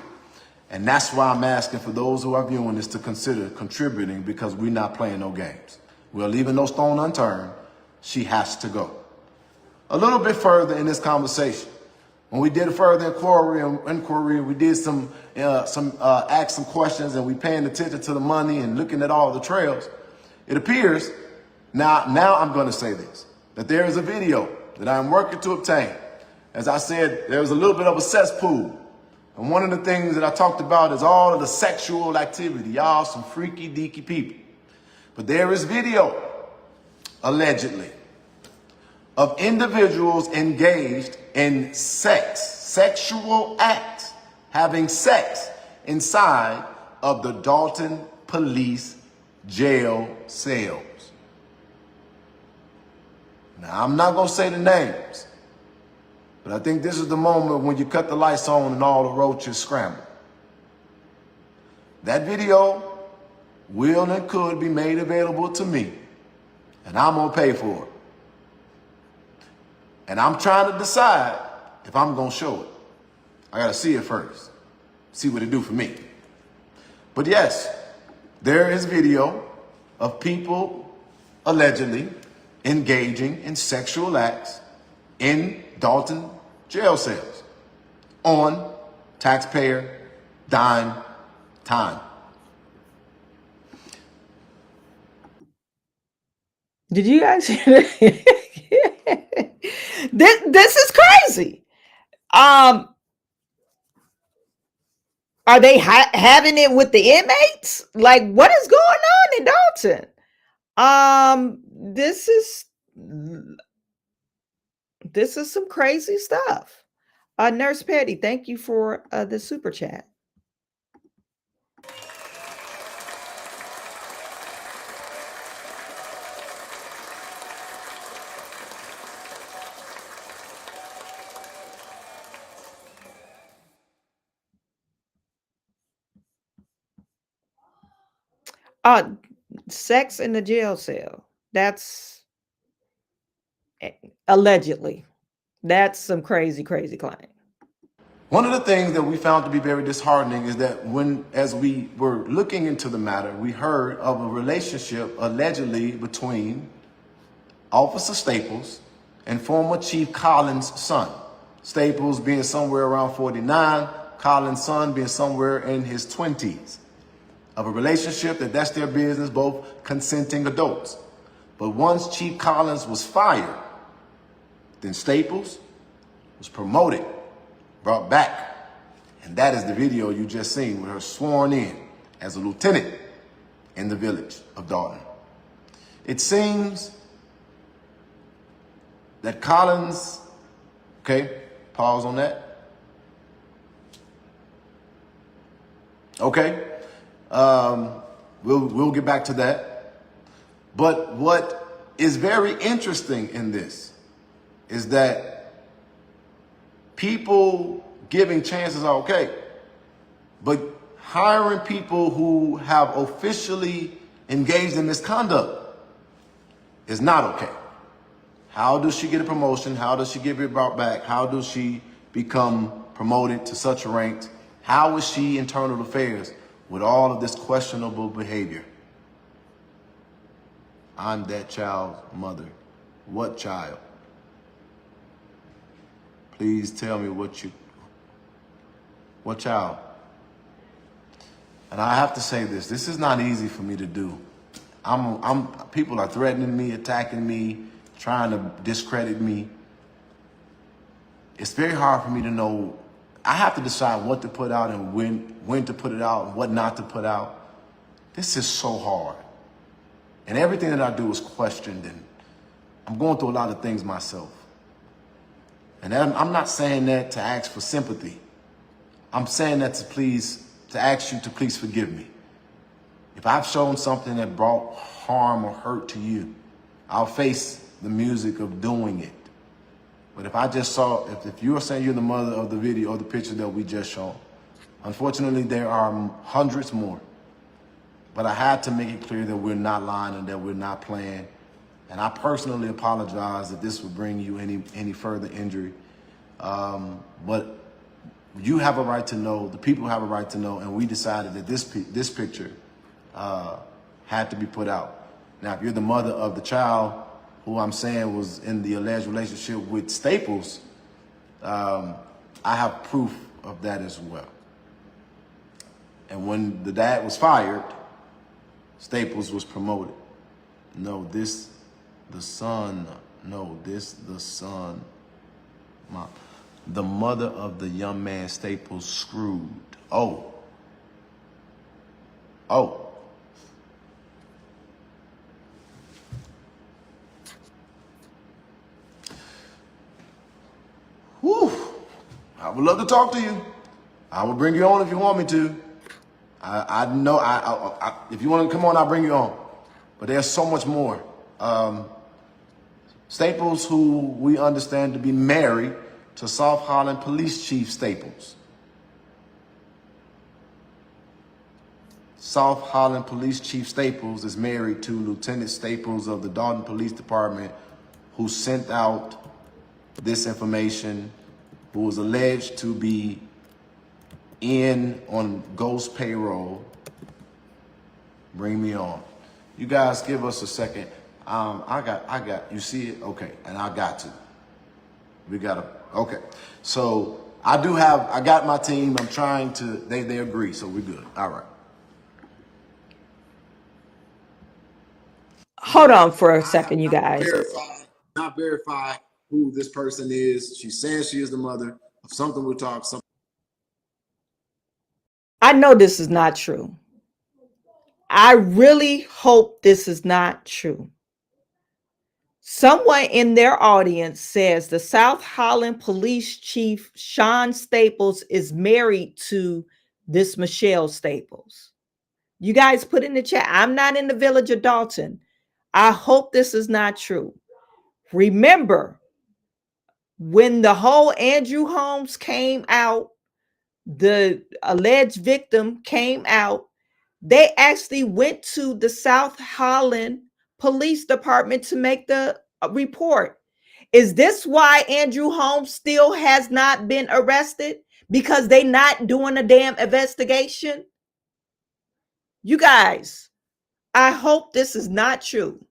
And that's why I'm asking for those who are viewing this to consider contributing, because we're not playing no games. We're leaving no stone unturned. She has to go. A little bit further in this conversation, when we did a further inquiry, we did asked some questions, and we paying attention to the money and looking at all the trails. It appears, now I'm going to say this, that there is a video that I'm working to obtain. As I said, there was a little bit of a cesspool. And one of the things that I talked about is all of the sexual activity. Y'all some freaky deaky people. But there is video, allegedly, of individuals engaged in sexual acts, having sex inside of the Dolton Police jail cells. Now, I'm not going to say the names, but I think this is the moment when you cut the lights on and all the roaches scramble. That video will and could be made available to me, and I'm going to pay for it. And I'm trying to decide if I'm going to show it. I got to see it first, see what it do for me. But yes, there is video of people allegedly engaging in sexual acts in Dolton jail cells on taxpayer dime time. Did you guys hear that? This is crazy. Are they having it with the inmates? Like, what is going on in Dolton? This is some crazy stuff. Nurse Petty, thank you for the super chat. Sex in the jail cell. That's allegedly. That's some crazy claim. One of the things that we found to be very disheartening is that as we were looking into the matter, we heard of a relationship allegedly between Officer Staples and former Chief Collins' son. Staples being somewhere around 49, Collins' son being somewhere in his 20s. Of a relationship that's their business, both consenting adults. But once Chief Collins was fired, then Staples was promoted, brought back. And that is the video you just seen with her sworn in as a lieutenant in the village of Dolton. It seems that Collins, okay, pause on that. Okay, we'll get back to that. But what is very interesting in this is that people giving chances are okay, but hiring people who have officially engaged in misconduct is not okay. How does she get a promotion? How does she get it brought back? How does she become promoted to such a rank? How is she internal affairs with all of this questionable behavior? I'm that child's mother. What child? Please tell me what child? And I have to say this is not easy for me to do. People are threatening me, attacking me, trying to discredit me. It's very hard for me to know. I have to decide what to put out and when to put it out and what not to put out. This is so hard. And everything that I do is questioned, and I'm going through a lot of things myself. And I'm not saying that to ask for sympathy. I'm saying that to ask you to please forgive me. If I've shown something that brought harm or hurt to you, I'll face the music of doing it. But if I just saw, if you are saying you're the mother of the video or the picture that we just shown, unfortunately there are hundreds more. But I had to make it clear that we're not lying and that we're not playing. And I personally apologize if this would bring you any further injury. But you have a right to know, the people have a right to know, and we decided that this picture had to be put out. Now, if you're the mother of the child who I'm saying was in the alleged relationship with Staples, I have proof of that as well. And when the dad was fired, Staples was promoted. No, this, the son, no, this, the son, the mother of the young man Staples screwed. Oh. Whew. I would love to talk to you. I will bring you on if you want me to. I know, if you want to come on, I'll bring you on. But there's so much more. Staples, who we understand to be married to South Holland Police Chief Staples. South Holland Police Chief Staples is married to Lieutenant Staples of the Dolton Police Department, who sent out this information, who was alleged to be on ghost payroll. Bring me on. You guys give us a second. I got, you see it? Okay, and I got to. Okay. So I got my team. I'm trying to, they agree, so we're good. All right. Hold on for a second, you guys. Not verified. who this person is. She's saying she is the mother of something we'll talk. I know this is not true. I really hope this is not true. Someone in their audience says the South Holland Police Chief Sean Staples is married to this Michelle Staples. You guys put in the chat. I'm not in the village of Dolton. I hope this is not true. Remember, when the whole Andrew Holmes came out, the alleged victim came out, they actually went to the South Holland Police Department to make the report. Is this why Andrew Holmes still has not been arrested? Because they not doing a damn investigation? You guys, I hope this is not true.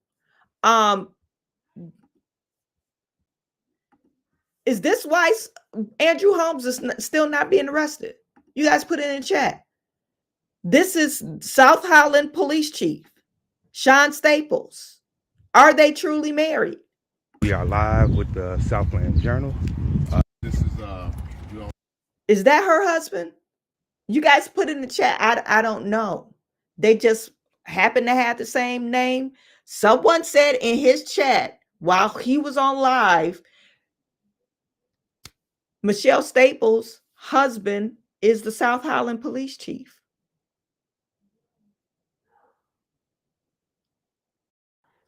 Is this why Andrew Holmes is still not being arrested? You guys put it in the chat. This is South Holland Police Chief Sean Staples. Are they truly married? We are live with the Southland Journal. Is that her husband? You guys put in the chat. I don't know. They just happen to have the same name. Someone said in his chat while he was on live, Michelle Staples' husband is the South Holland Police Chief.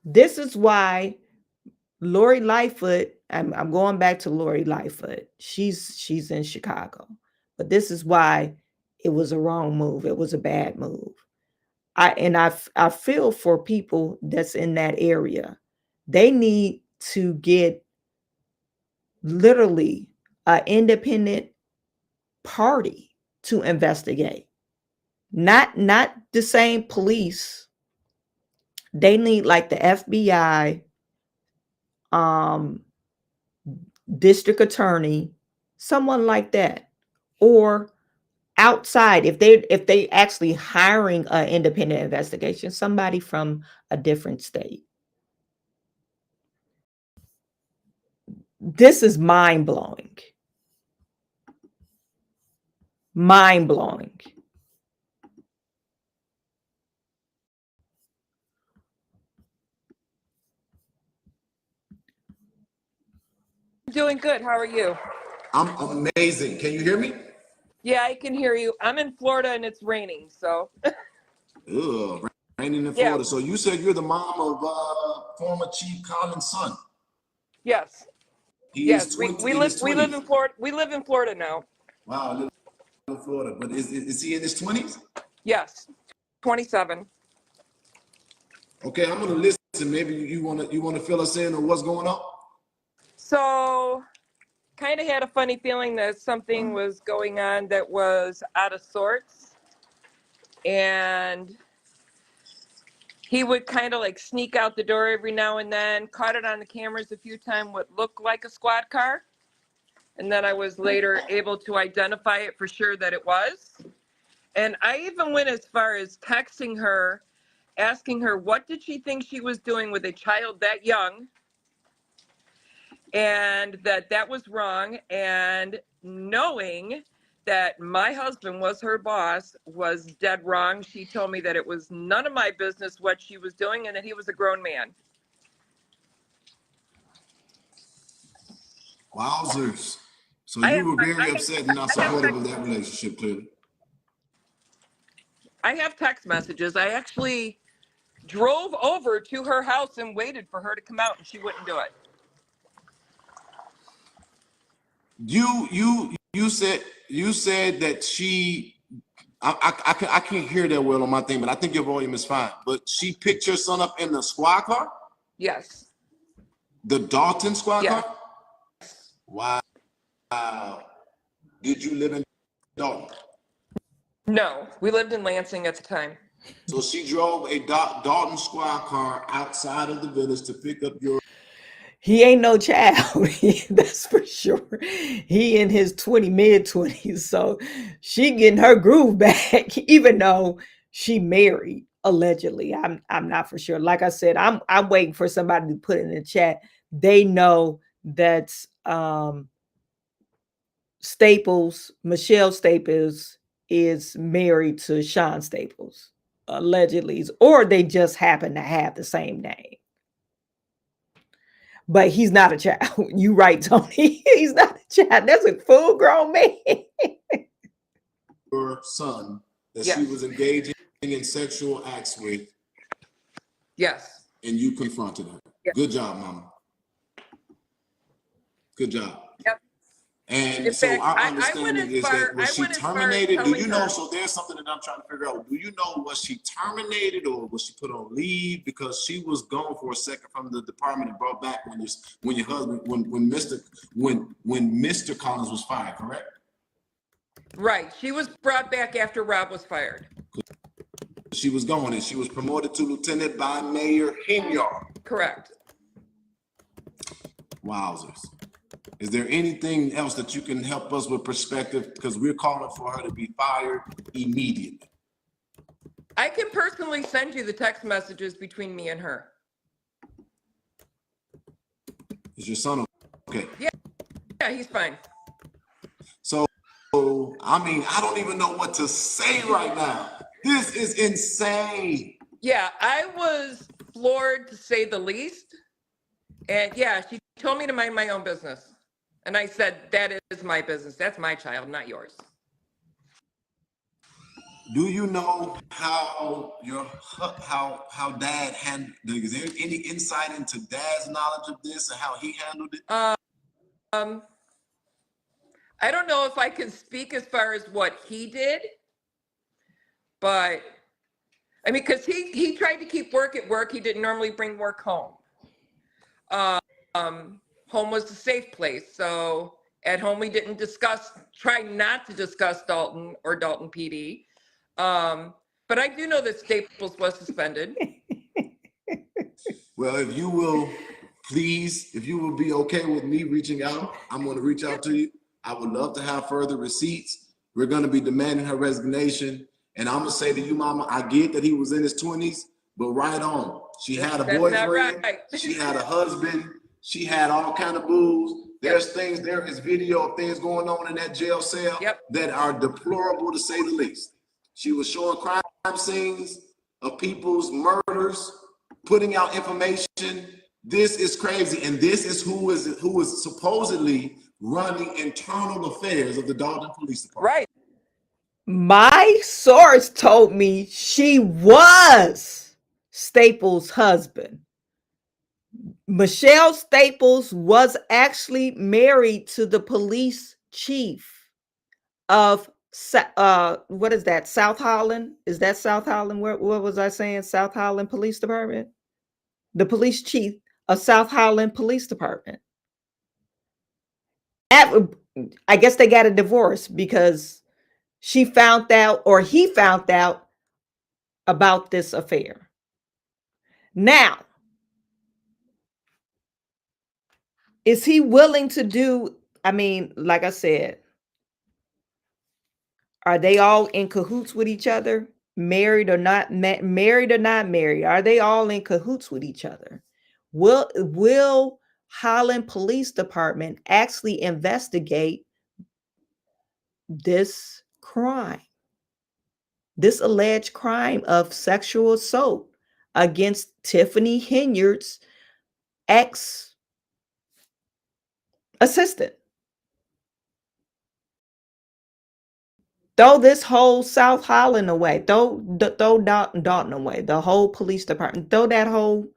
This is why Lori Lightfoot, I'm going back to Lori Lightfoot. She's in Chicago. But this is why it was a wrong move. It was a bad move. I feel for people that's in that area. They need to get literally an independent party to investigate. Not the same police. They need like the FBI, district attorney, someone like that, or outside. If they actually hiring an independent investigation, somebody from a different state. This is mind-blowing. Mind-blowing. Doing good. How are you? I'm amazing. Can you hear me? Yeah, I can hear you. I'm in Florida and it's raining, so. Ugh, raining in Florida. Yeah. So you said you're the mom of former Chief Colin's son. Yes. Yes, we live in Florida. We live in Florida now. Wow, I live in Florida. But is he in his 20s? Yes, 27. Okay, I'm gonna listen. Maybe you wanna fill us in on what's going on. So, kind of had a funny feeling that something was going on that was out of sorts, and he would kind of like sneak out the door every now and then. Caught it on the cameras a few times. What looked like a squad car, and then I was later able to identify it for sure that it was. And I even went as far as texting her, asking her what did she think she was doing with a child that young, and that was wrong. And knowing that my husband was her boss was dead wrong. She told me that it was none of my business what she was doing and that he was a grown man. Wowzers. So you were very upset and not supportive of that relationship, clearly. I have text messages. I actually drove over to her house and waited for her to come out, and she wouldn't do it. You said that she, I can't hear that well on my thing, but I think your volume is fine. But she picked your son up in the squad car? Yes. The Dolton squad yes. car? Wow. Did you live in Dolton? No, we lived in Lansing at the time. So she drove a Dolton squad car outside of the village to pick up your... He ain't no child. That's for sure. He in his mid-20s. So she getting her groove back, even though she married, allegedly. I'm not for sure. Like I said, I'm waiting for somebody to put in the chat. They know that's Michelle Staples is married to Sean Staples, allegedly, or they just happen to have the same name. But he's not a child. You right, Tony. He's not a child. That's a full-grown man. Your son that she was engaging in sexual acts with. Yes. And you confronted her. Yes. Good job, Mama. Good job. Yep. And so our understanding is that was she terminated? Do you know? So there's something that I'm trying to figure out. Do you know, was she terminated or was she put on leave because she was gone for a second from the department and brought back when your husband when Mr. Collins was fired, correct? Right. She was brought back after Rob was fired. She was gone and she was promoted to lieutenant by Mayor Henyard. Correct. Wowzers. Is there anything else that you can help us with perspective? Because we're calling for her to be fired immediately. I can personally send you the text messages between me and her. Is your son okay? Yeah, he's fine. So, I mean, I don't even know what to say right now. This is insane. Yeah, I was floored to say the least. And yeah, she told me to mind my own business. And I said, that is my business. That's my child, not yours. Do you know how dad handled it? Is there any insight into dad's knowledge of this and how he handled it? I don't know if I can speak as far as what he did, but I mean, because he tried to keep work at work. He didn't normally bring work home. Home was a safe place. So at home, we didn't try not to discuss Dolton or Dolton PD. But I do know that Staples was suspended. Well, if you will be okay with me reaching out, I'm going to reach out to you. I would love to have further receipts. We're going to be demanding her resignation. And I'm going to say to you, Mama, I get that he was in his 20s, but right on. She had a boyfriend. Right. She had a husband. She had all kind of booze. There is video of things going on in that jail cell that are deplorable to say the least. She was showing crime scenes of people's murders, putting out information. This is crazy. And this is who is supposedly running internal affairs of the Dolton Police Department. Right. My source told me she was Staples' husband. Michelle Staples was actually married to the police chief of what is that? South Holland? Is that South Holland? What was I saying? South Holland Police Department? The police chief of South Holland Police Department. I guess they got a divorce because she found out, or he found out about this affair. Now, is he willing to do, I mean, like I said, are they all in cahoots with each other? Married or not married? Are they all in cahoots with each other? Will Holland Police Department actually investigate this crime? This alleged crime of sexual assault against Tiffany Henyard's ex-assistant. Throw this whole South Holland away. Throw Dolton away. The whole police department. Throw that whole.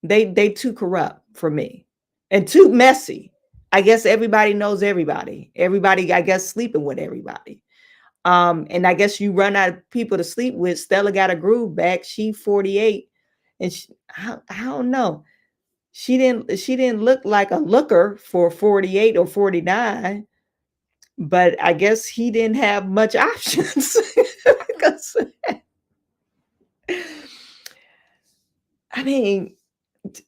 They too corrupt for me and too messy. I guess everybody knows everybody. Everybody, I guess, sleeping with everybody. And I guess you run out of people to sleep with. Stella got a groove back. She 48, and I don't know. She didn't look like a looker for 48 or 49. But I guess he didn't have much options. Because, I mean,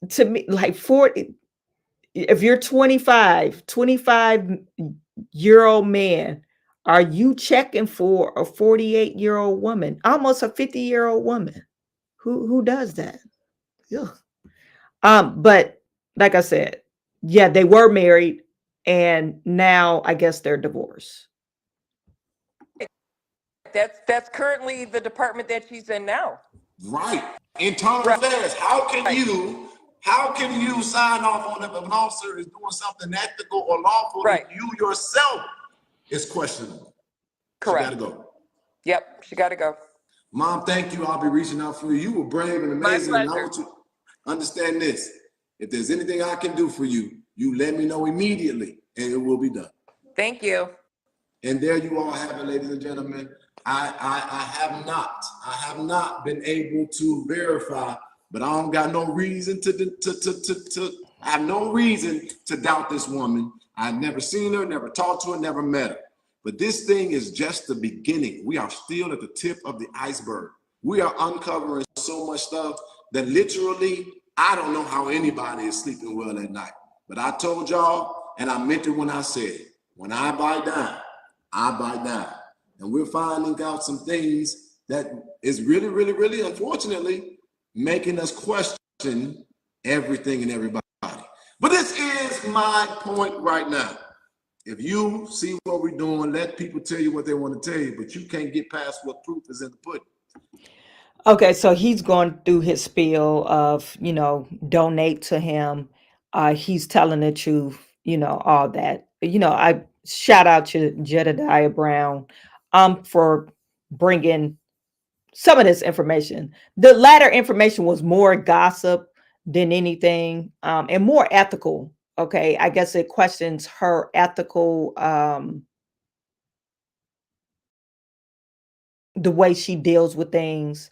to me, like 40, if you're 25-year-old man, are you checking for a 48-year-old woman, almost a 50-year-old woman? Who does that? Ugh. But like I said, Yeah, they were married, and now I guess they're divorced. That's currently the department that she's in now. Right. Internal affairs. How can you sign off on it if an officer is doing something ethical or lawful that you yourself is questionable? Correct. She gotta go. Yep, she gotta go. Mom, thank you. I'll be reaching out for you. You were brave and amazing. My And I want you to understand this. If there's anything I can do for you, you let me know immediately and it will be done. Thank you. And there you all have it, ladies and gentlemen. I have not been able to verify, but I don't got no reason I have no reason to doubt this woman. I've never seen her, never talked to her, never met her. But this thing is just the beginning. We are still at the tip of the iceberg. We are uncovering so much stuff that literally, I don't know how anybody is sleeping well at night. But I told y'all, and I meant it when I said, when I bite down, I bite down. And we're finding out some things that is really, really, really, unfortunately, making us question everything and everybody. But this is my point right now. If you see what we're doing, let people tell you what they want to tell you, but you can't get past what proof is in the pudding. Okay, so he's going through his spiel of, donate to him. He's telling the truth, all that. I shout out to Jedediah Brown for bringing some of this information. The latter information was more gossip than anything, and more ethical. Okay, I guess it questions her ethical, the way she deals with things,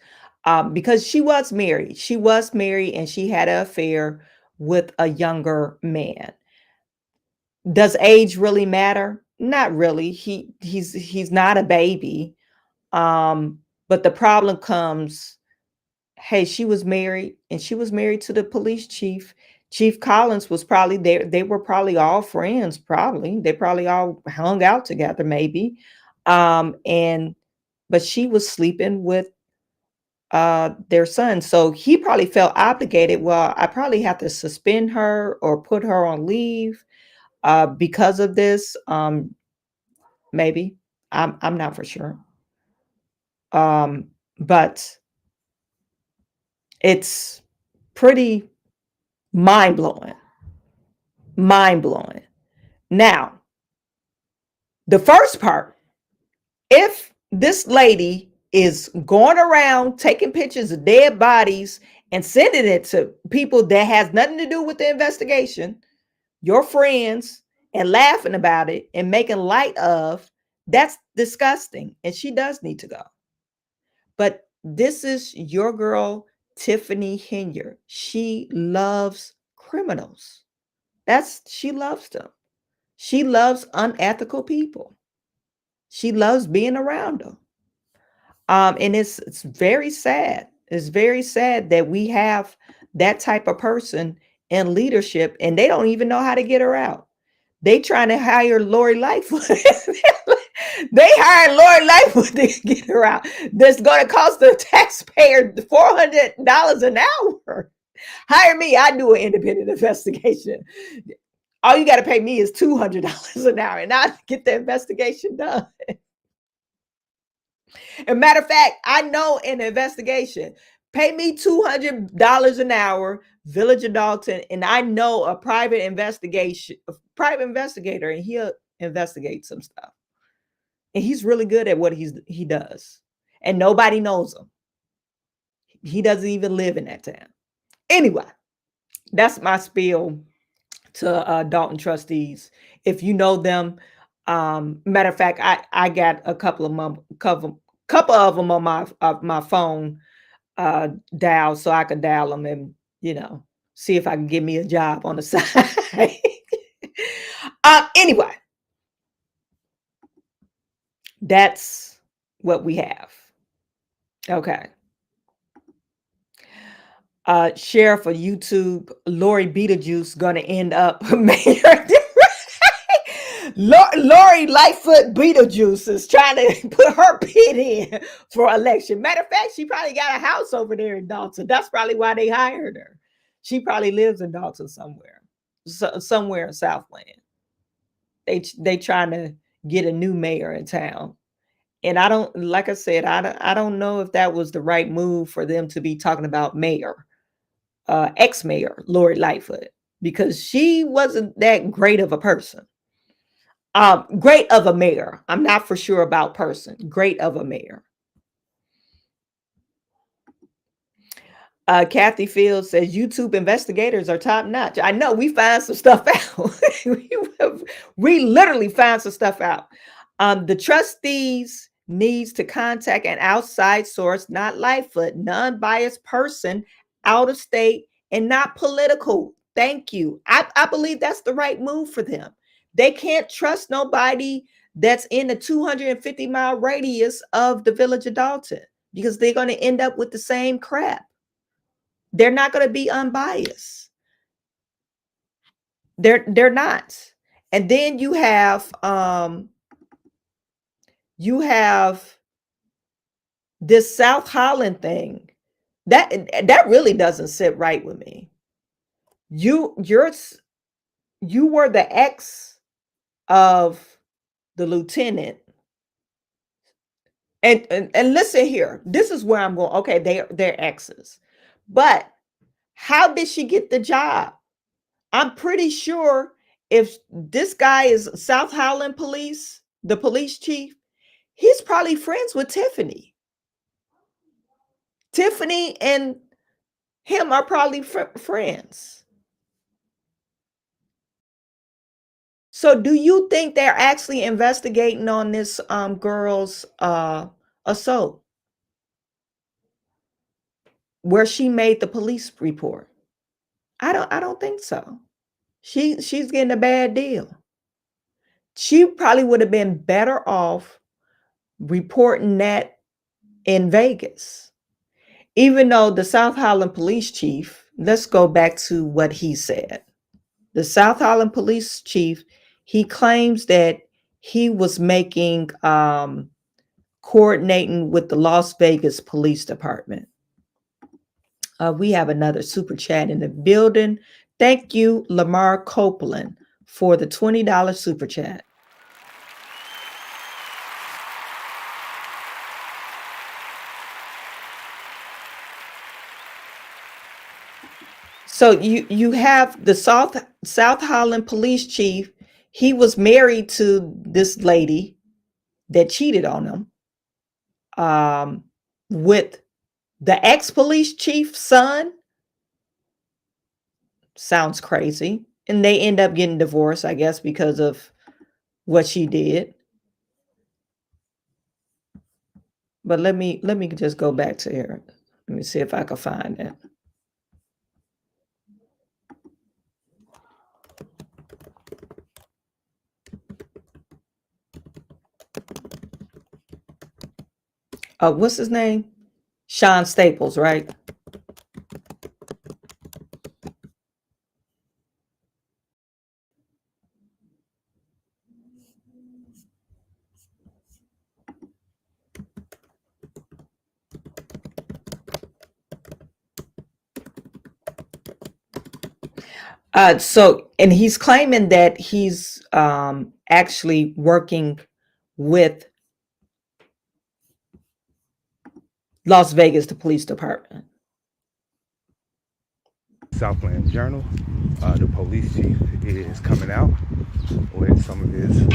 because she was married. She was married, and she had an affair with a younger man. Does age really matter? Not really. He's not a baby. But the problem comes, hey, she was married, and she was married to the police chief. Chief Collins was probably there. They were probably all friends, probably. They probably all hung out together, maybe. But she was sleeping with their son. So he probably felt obligated. Well, I probably have to suspend her or put her on leave because of this. Maybe. I'm not for sure. But it's pretty mind-blowing. Mind-blowing. Now, the first part, if this lady is going around taking pictures of dead bodies and sending it to people that has nothing to do with the investigation, your friends, and laughing about it and making light of, that's disgusting. And she does need to go. But this is your girl, Tiffany Henyard. She loves criminals. She loves them. She loves unethical people. She loves being around them. And it's very sad. It's very sad that we have that type of person in leadership, and they don't even know how to get her out. They trying to hire Lori Lightfoot. They hired Lori Lightfoot to get her out. That's going to cost the taxpayer $400 an hour. Hire me. I do an independent investigation. All you got to pay me is $200 an hour, and I get the investigation done. As a matter of fact, I know in the investigation, pay me $200 an hour, Village of Dolton, and I know a private investigator, and he'll investigate some stuff. And he's really good at what he does. And nobody knows him. He doesn't even live in that town. Anyway, that's my spiel to Dolton Trustees. If you know them, matter of fact, I got a couple of them on my phone dial, so I could dial them and see if I can get me a job on the side. Anyway, that's what we have. Okay. Sheriff of YouTube, Lori Beetlejuice, gonna end up mayor. Lori Lightfoot Beetlejuice is trying to put her bid in for election. Matter of fact, she probably got a house over there in Dolton. That's probably why they hired her. She probably lives in Dolton somewhere. somewhere in Southland. They trying to get a new mayor in town. And I don't, like I said, I don't know if that was the right move for them to be talking about mayor, ex-mayor Lori Lightfoot, because she wasn't that great of a person. Great of a mayor. I'm not for sure about person. Great of a mayor. Kathy Fields says YouTube investigators are top notch. I know we find some stuff out. we literally found some stuff out. The trustees needs to contact an outside source, not Lightfoot, non-biased person, out of state, and not political. Thank you. I believe that's the right move for them. They can't trust nobody that's in a 250-mile radius of the village of Dolton, because they're going to end up with the same crap. They're not going to be unbiased. They're not. And then you have this South Holland thing. That really doesn't sit right with me. You were the ex of the lieutenant. And listen here. This is where I'm going. Okay, they're exes. But how did she get the job? I'm pretty sure if this guy is South Holland Police, the police chief, he's probably friends with Tiffany. Tiffany and him are probably friends. So do you think they're actually investigating on this girl's assault, where she made the police report? I don't think so. She's getting a bad deal. She probably would have been better off reporting that in Vegas. Even though the South Holland police chief, let's go back to what he said. The South Holland police chief, he claims that he was coordinating with the Las Vegas Police Department. We have another super chat in the building. Thank you, Lamar Copeland, for the $20 super chat. So you have the South Holland police chief. He was married to this lady that cheated on him with the ex-police chief's son. Sounds crazy. And they end up getting divorced, I guess, because of what she did. But let me just go back to here. Let me see if I can find it. What's his name? Sean Staples, right? And he's claiming that he's actually working with Las Vegas, the police department. Southland Journal, the police chief is coming out with some of his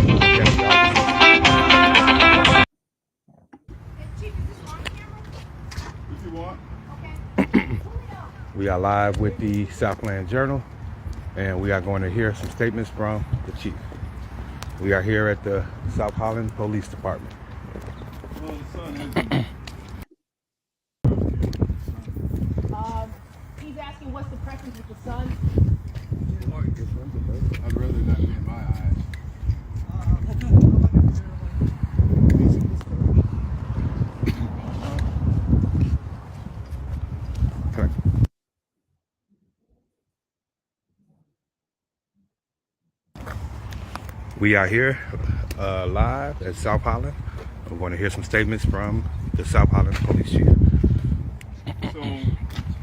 We are live with the Southland Journal, and we are going to hear some statements from the chief. We are here at the South Holland Police Department. He's asking what's the preference with the son? I'd rather not be in my eyes. We are here live at South Holland. We're going to hear some statements from the South Holland Police Chief. So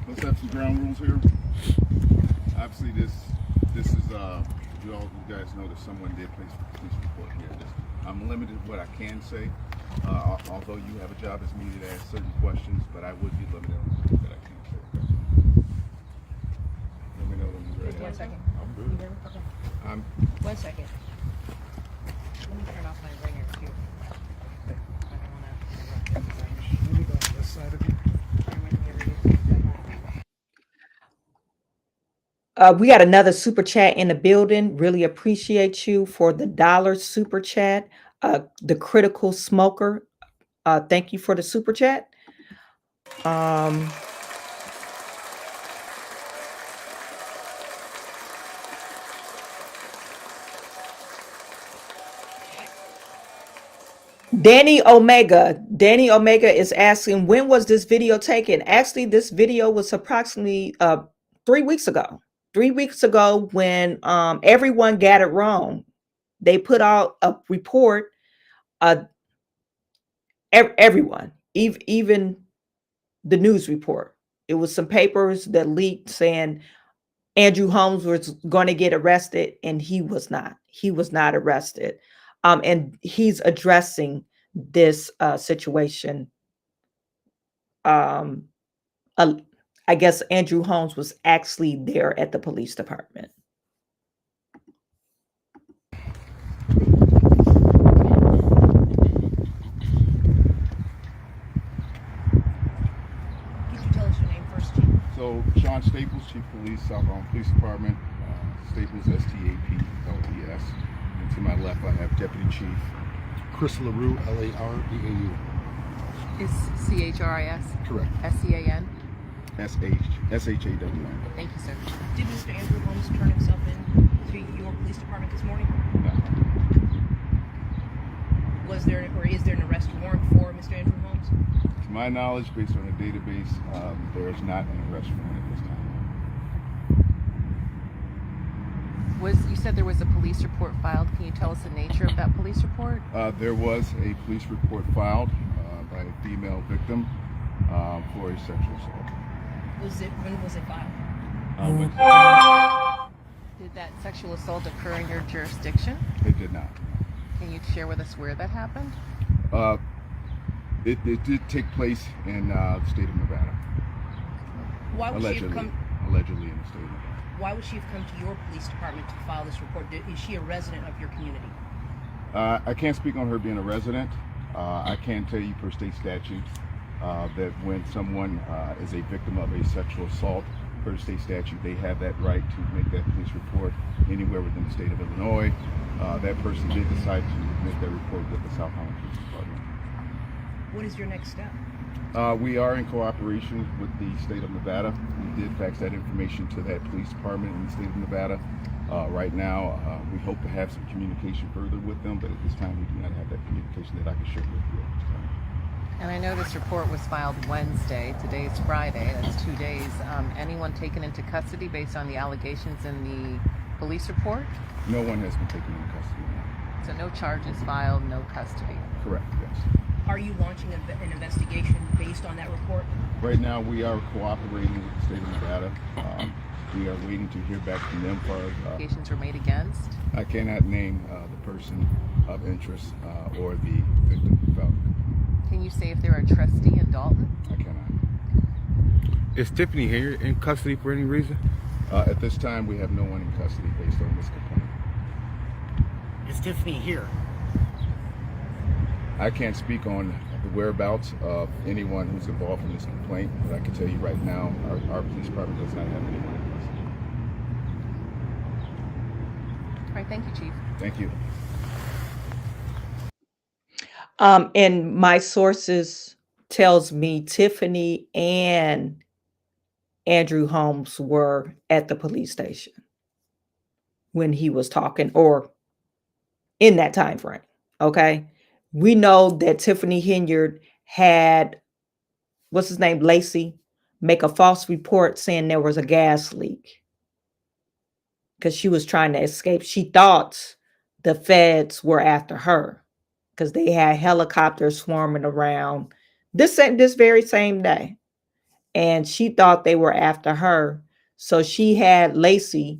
let's have some ground rules here. Obviously, this is you guys know that someone did place a police report here. I'm limited what I can say. Although you have a job that's needed to ask certain questions, but I would be limited on the things that I can say. Let me know when you're ready. 1 second. I'm good. You hear me? Okay. 1 second. Let me turn off my ringer too. I don't want to interrupt. Let me go on this side of you. We got another super chat in the building. Really appreciate you for the $1 super chat. The critical smoker. Thank you for the super chat. Danny Omega is asking, when was this video taken? Actually, this video was approximately 3 weeks ago. 3 weeks ago, when everyone got it wrong. They put out a report. Everyone, even the news report. It was some papers that leaked saying Andrew Holmes was going to get arrested, and he was not. He was not arrested. And he's addressing this situation. I guess Andrew Holmes was actually there at the police department. So, Sean Staples, Chief of Police, South Holland Police Department. Staples, S-T-A-P-L-E-S. And to my left, I have Deputy Chief Chris LaRue, L-A-R-D-A-U. Is C-H-R-I-S? Correct. S-C-A-N? S-H-A-W-N. Thank you, sir. Did Mr. Andrew Holmes turn himself in to your police department this morning? No. Was there, or is there an arrest warrant for Mr. Andrew Holmes? To my knowledge, based on the database, there is not an arrest warrant at this time. You said there was a police report filed. Can you tell us the nature of that police report? There was a police report filed by a female victim for a sexual assault. When was it filed? Did that sexual assault occur in your jurisdiction? It did not. Can you share with us where that happened? It did take place in the state of Nevada. Why would she have come? Allegedly in the state of Nevada. Why would she have come to your police department to file this report? Is she a resident of your community? I can't speak on her being a resident. I can tell you per state statute that when someone is a victim of a sexual assault, per state statute, they have that right to make that police report anywhere within the state of Illinois. That person did decide to make that report with the South Holland Police Department. What is your next step? We are in cooperation with the state of Nevada. We did fax that information to that police department in the state of Nevada. Right now, we hope to have some communication further with them, but at this time, we do not have that communication that I can share with you at this time. And I know this report was filed Wednesday. Today's Friday. That's 2 days. Anyone taken into custody based on the allegations in the police report? No one has been taken into custody now. So no charges filed, no custody. Correct, yes. Are you launching an investigation based on that report? Right now, we are cooperating with the state of Nevada. We are waiting to hear back from them for allegations were made against. I cannot name the person of interest or the victim who filed. Can you say if they're a trustee in Dolton? I cannot. Is Tiffany Henyard in custody for any reason? At this time, we have no one in custody based on this complaint. Is Tiffany here? I can't speak on the whereabouts of anyone who's involved in this complaint, but I can tell you right now, our police department does not have anyone in custody. All right, thank you, Chief. Thank you. And my sources tells me Tiffany and Andrew Holmes were at the police station when he was talking, or in that time frame. Okay. We know that Tiffany Henyard had, what's his name, Lacey, make a false report saying there was a gas leak because she was trying to escape. She thought the feds were after her because they had helicopters swarming around this very same day. And she thought they were after her. So she had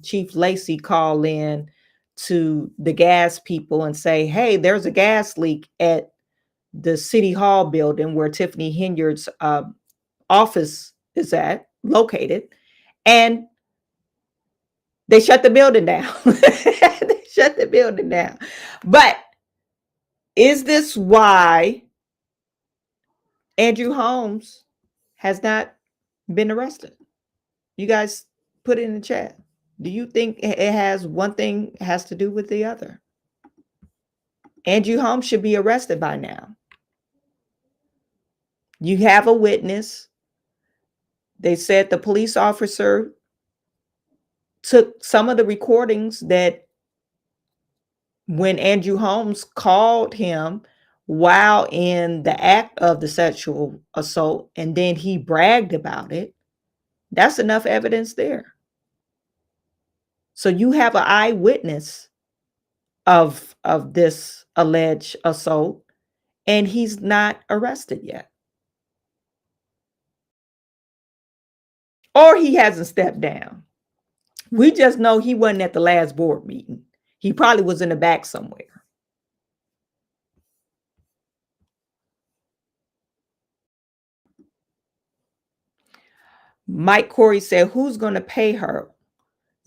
Chief Lacey, call in to the gas people and say, hey, there's a gas leak at the City Hall building where Tiffany Henyard's office is located. And they shut the building down. They shut the building down. But is this why Andrew Holmes has not been arrested? You guys put it in the chat. Do you think it has one thing has to do with the other? Andrew Holmes should be arrested by now. You have a witness. They said the police officer took some of the recordings that when Andrew Holmes called him while in the act of the sexual assault, and then he bragged about it. That's enough evidence there. So you have an eyewitness of this alleged assault, and he's not arrested yet. Or he hasn't stepped down. We just know he wasn't at the last board meeting. He probably was in the back somewhere. Mike Corey said, who's going to pay her?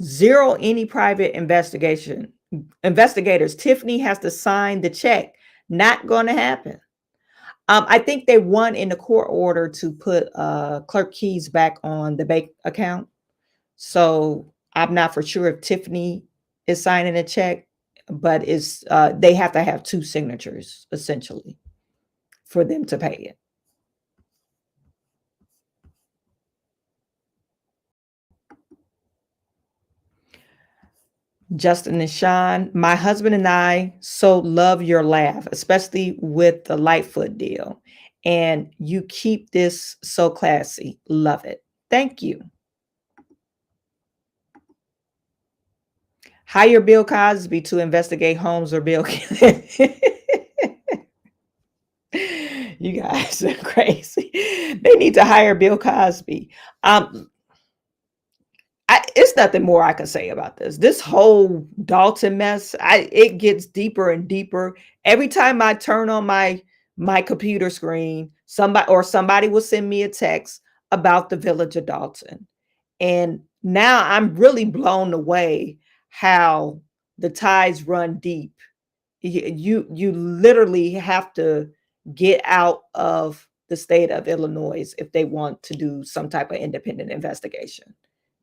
Zero any private investigators. Tiffany has to sign the check. Not going to happen. I think they won in the court order to put Clerk Keys back on the bank account. So I'm not for sure if Tiffany is signing a check, but it's they have to have two signatures essentially for them to pay it. Justin and Sean, my husband and I so love your laugh, especially with the Lightfoot deal. And you keep this so classy. Love it. Thank you. Hire Bill Cosby to investigate Holmes or Bill. You guys are crazy. They need to hire Bill Cosby. It's nothing more I can say about this. This whole Dolton mess, it gets deeper and deeper. Every time I turn on my computer screen, somebody will send me a text about the village of Dolton. And now I'm really blown away how the tides run deep. You literally have to get out of the state of Illinois if they want to do some type of independent investigation.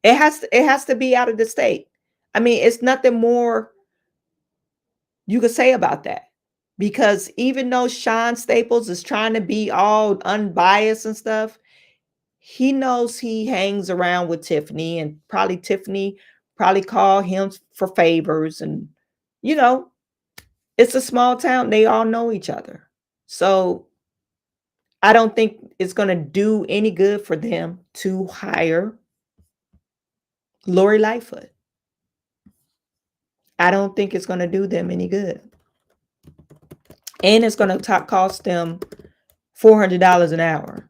It has to be out of the state. I mean, it's nothing more you could say about that, because even though Sean Staples is trying to be all unbiased and stuff, he knows he hangs around with Tiffany, and probably Tiffany call him for favors. And, it's a small town. They all know each other. So I don't think it's going to do any good for them to hire Lori Lightfoot. I don't think it's going to do them any good. And it's going to cost them $400 an hour.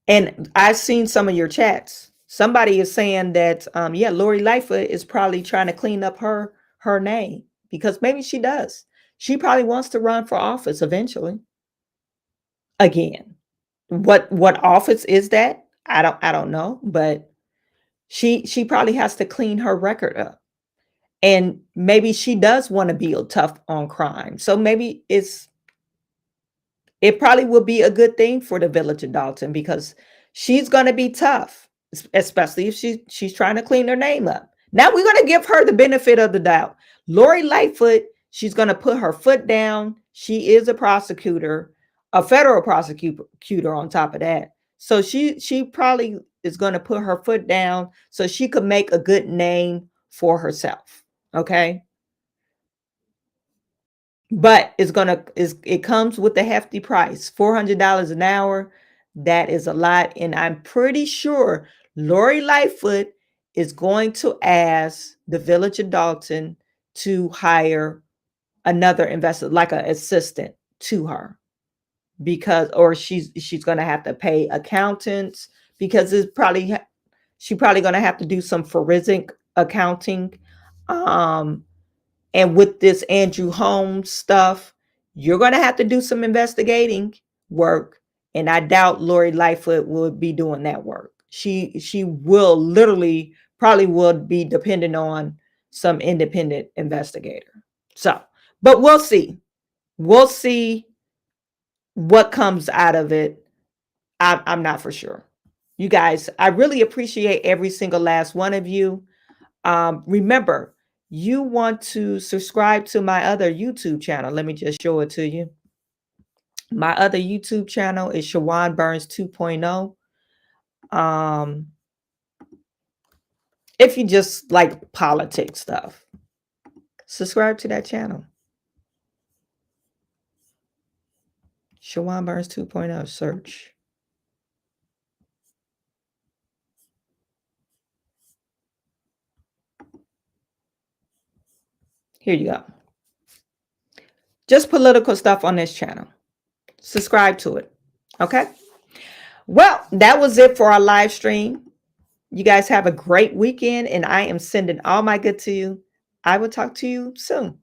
And I've seen some of your chats. Somebody is saying that, Lori Lightfoot is probably trying to clean up her name, because maybe she does. She probably wants to run for office eventually. Again, what office is that? I don't know, but she probably has to clean her record up. And maybe she does want to be tough on crime. So maybe it probably will be a good thing for the village of Dolton, because she's going to be tough, especially if she's trying to clean her name up. Now we're going to give her the benefit of the doubt. Lori Lightfoot, she's going to put her foot down. She is a prosecutor, a federal prosecutor on top of that. So she probably is going to put her foot down so she could make a good name for herself. Okay. But it comes with a hefty price, $400 an hour. That is a lot. And I'm pretty sure Lori Lightfoot is going to ask the village of Dolton to hire another investor, like an assistant to her, or she's going to have to pay accountants, because she probably going to have to do some forensic accounting. And with this Andrew Holmes stuff, you're going to have to do some investigating work. And I doubt Lori Lightfoot will be doing that work. She will literally probably would be dependent on some independent investigator. So, but we'll see. We'll see what comes out of it. I'm not for sure. You guys, I really appreciate every single last one of you. Remember, you want to subscribe to my other YouTube channel. Let me just show it to you. My other YouTube channel is Chawanne Burns 2.0. If you just like politics stuff, subscribe to that channel. Chawanne Burns 2.0, search. Here you go. Just political stuff on this channel. Subscribe to it. Okay? Well, that was it for our live stream. You guys have a great weekend, and I am sending all my good to you. I will talk to you soon.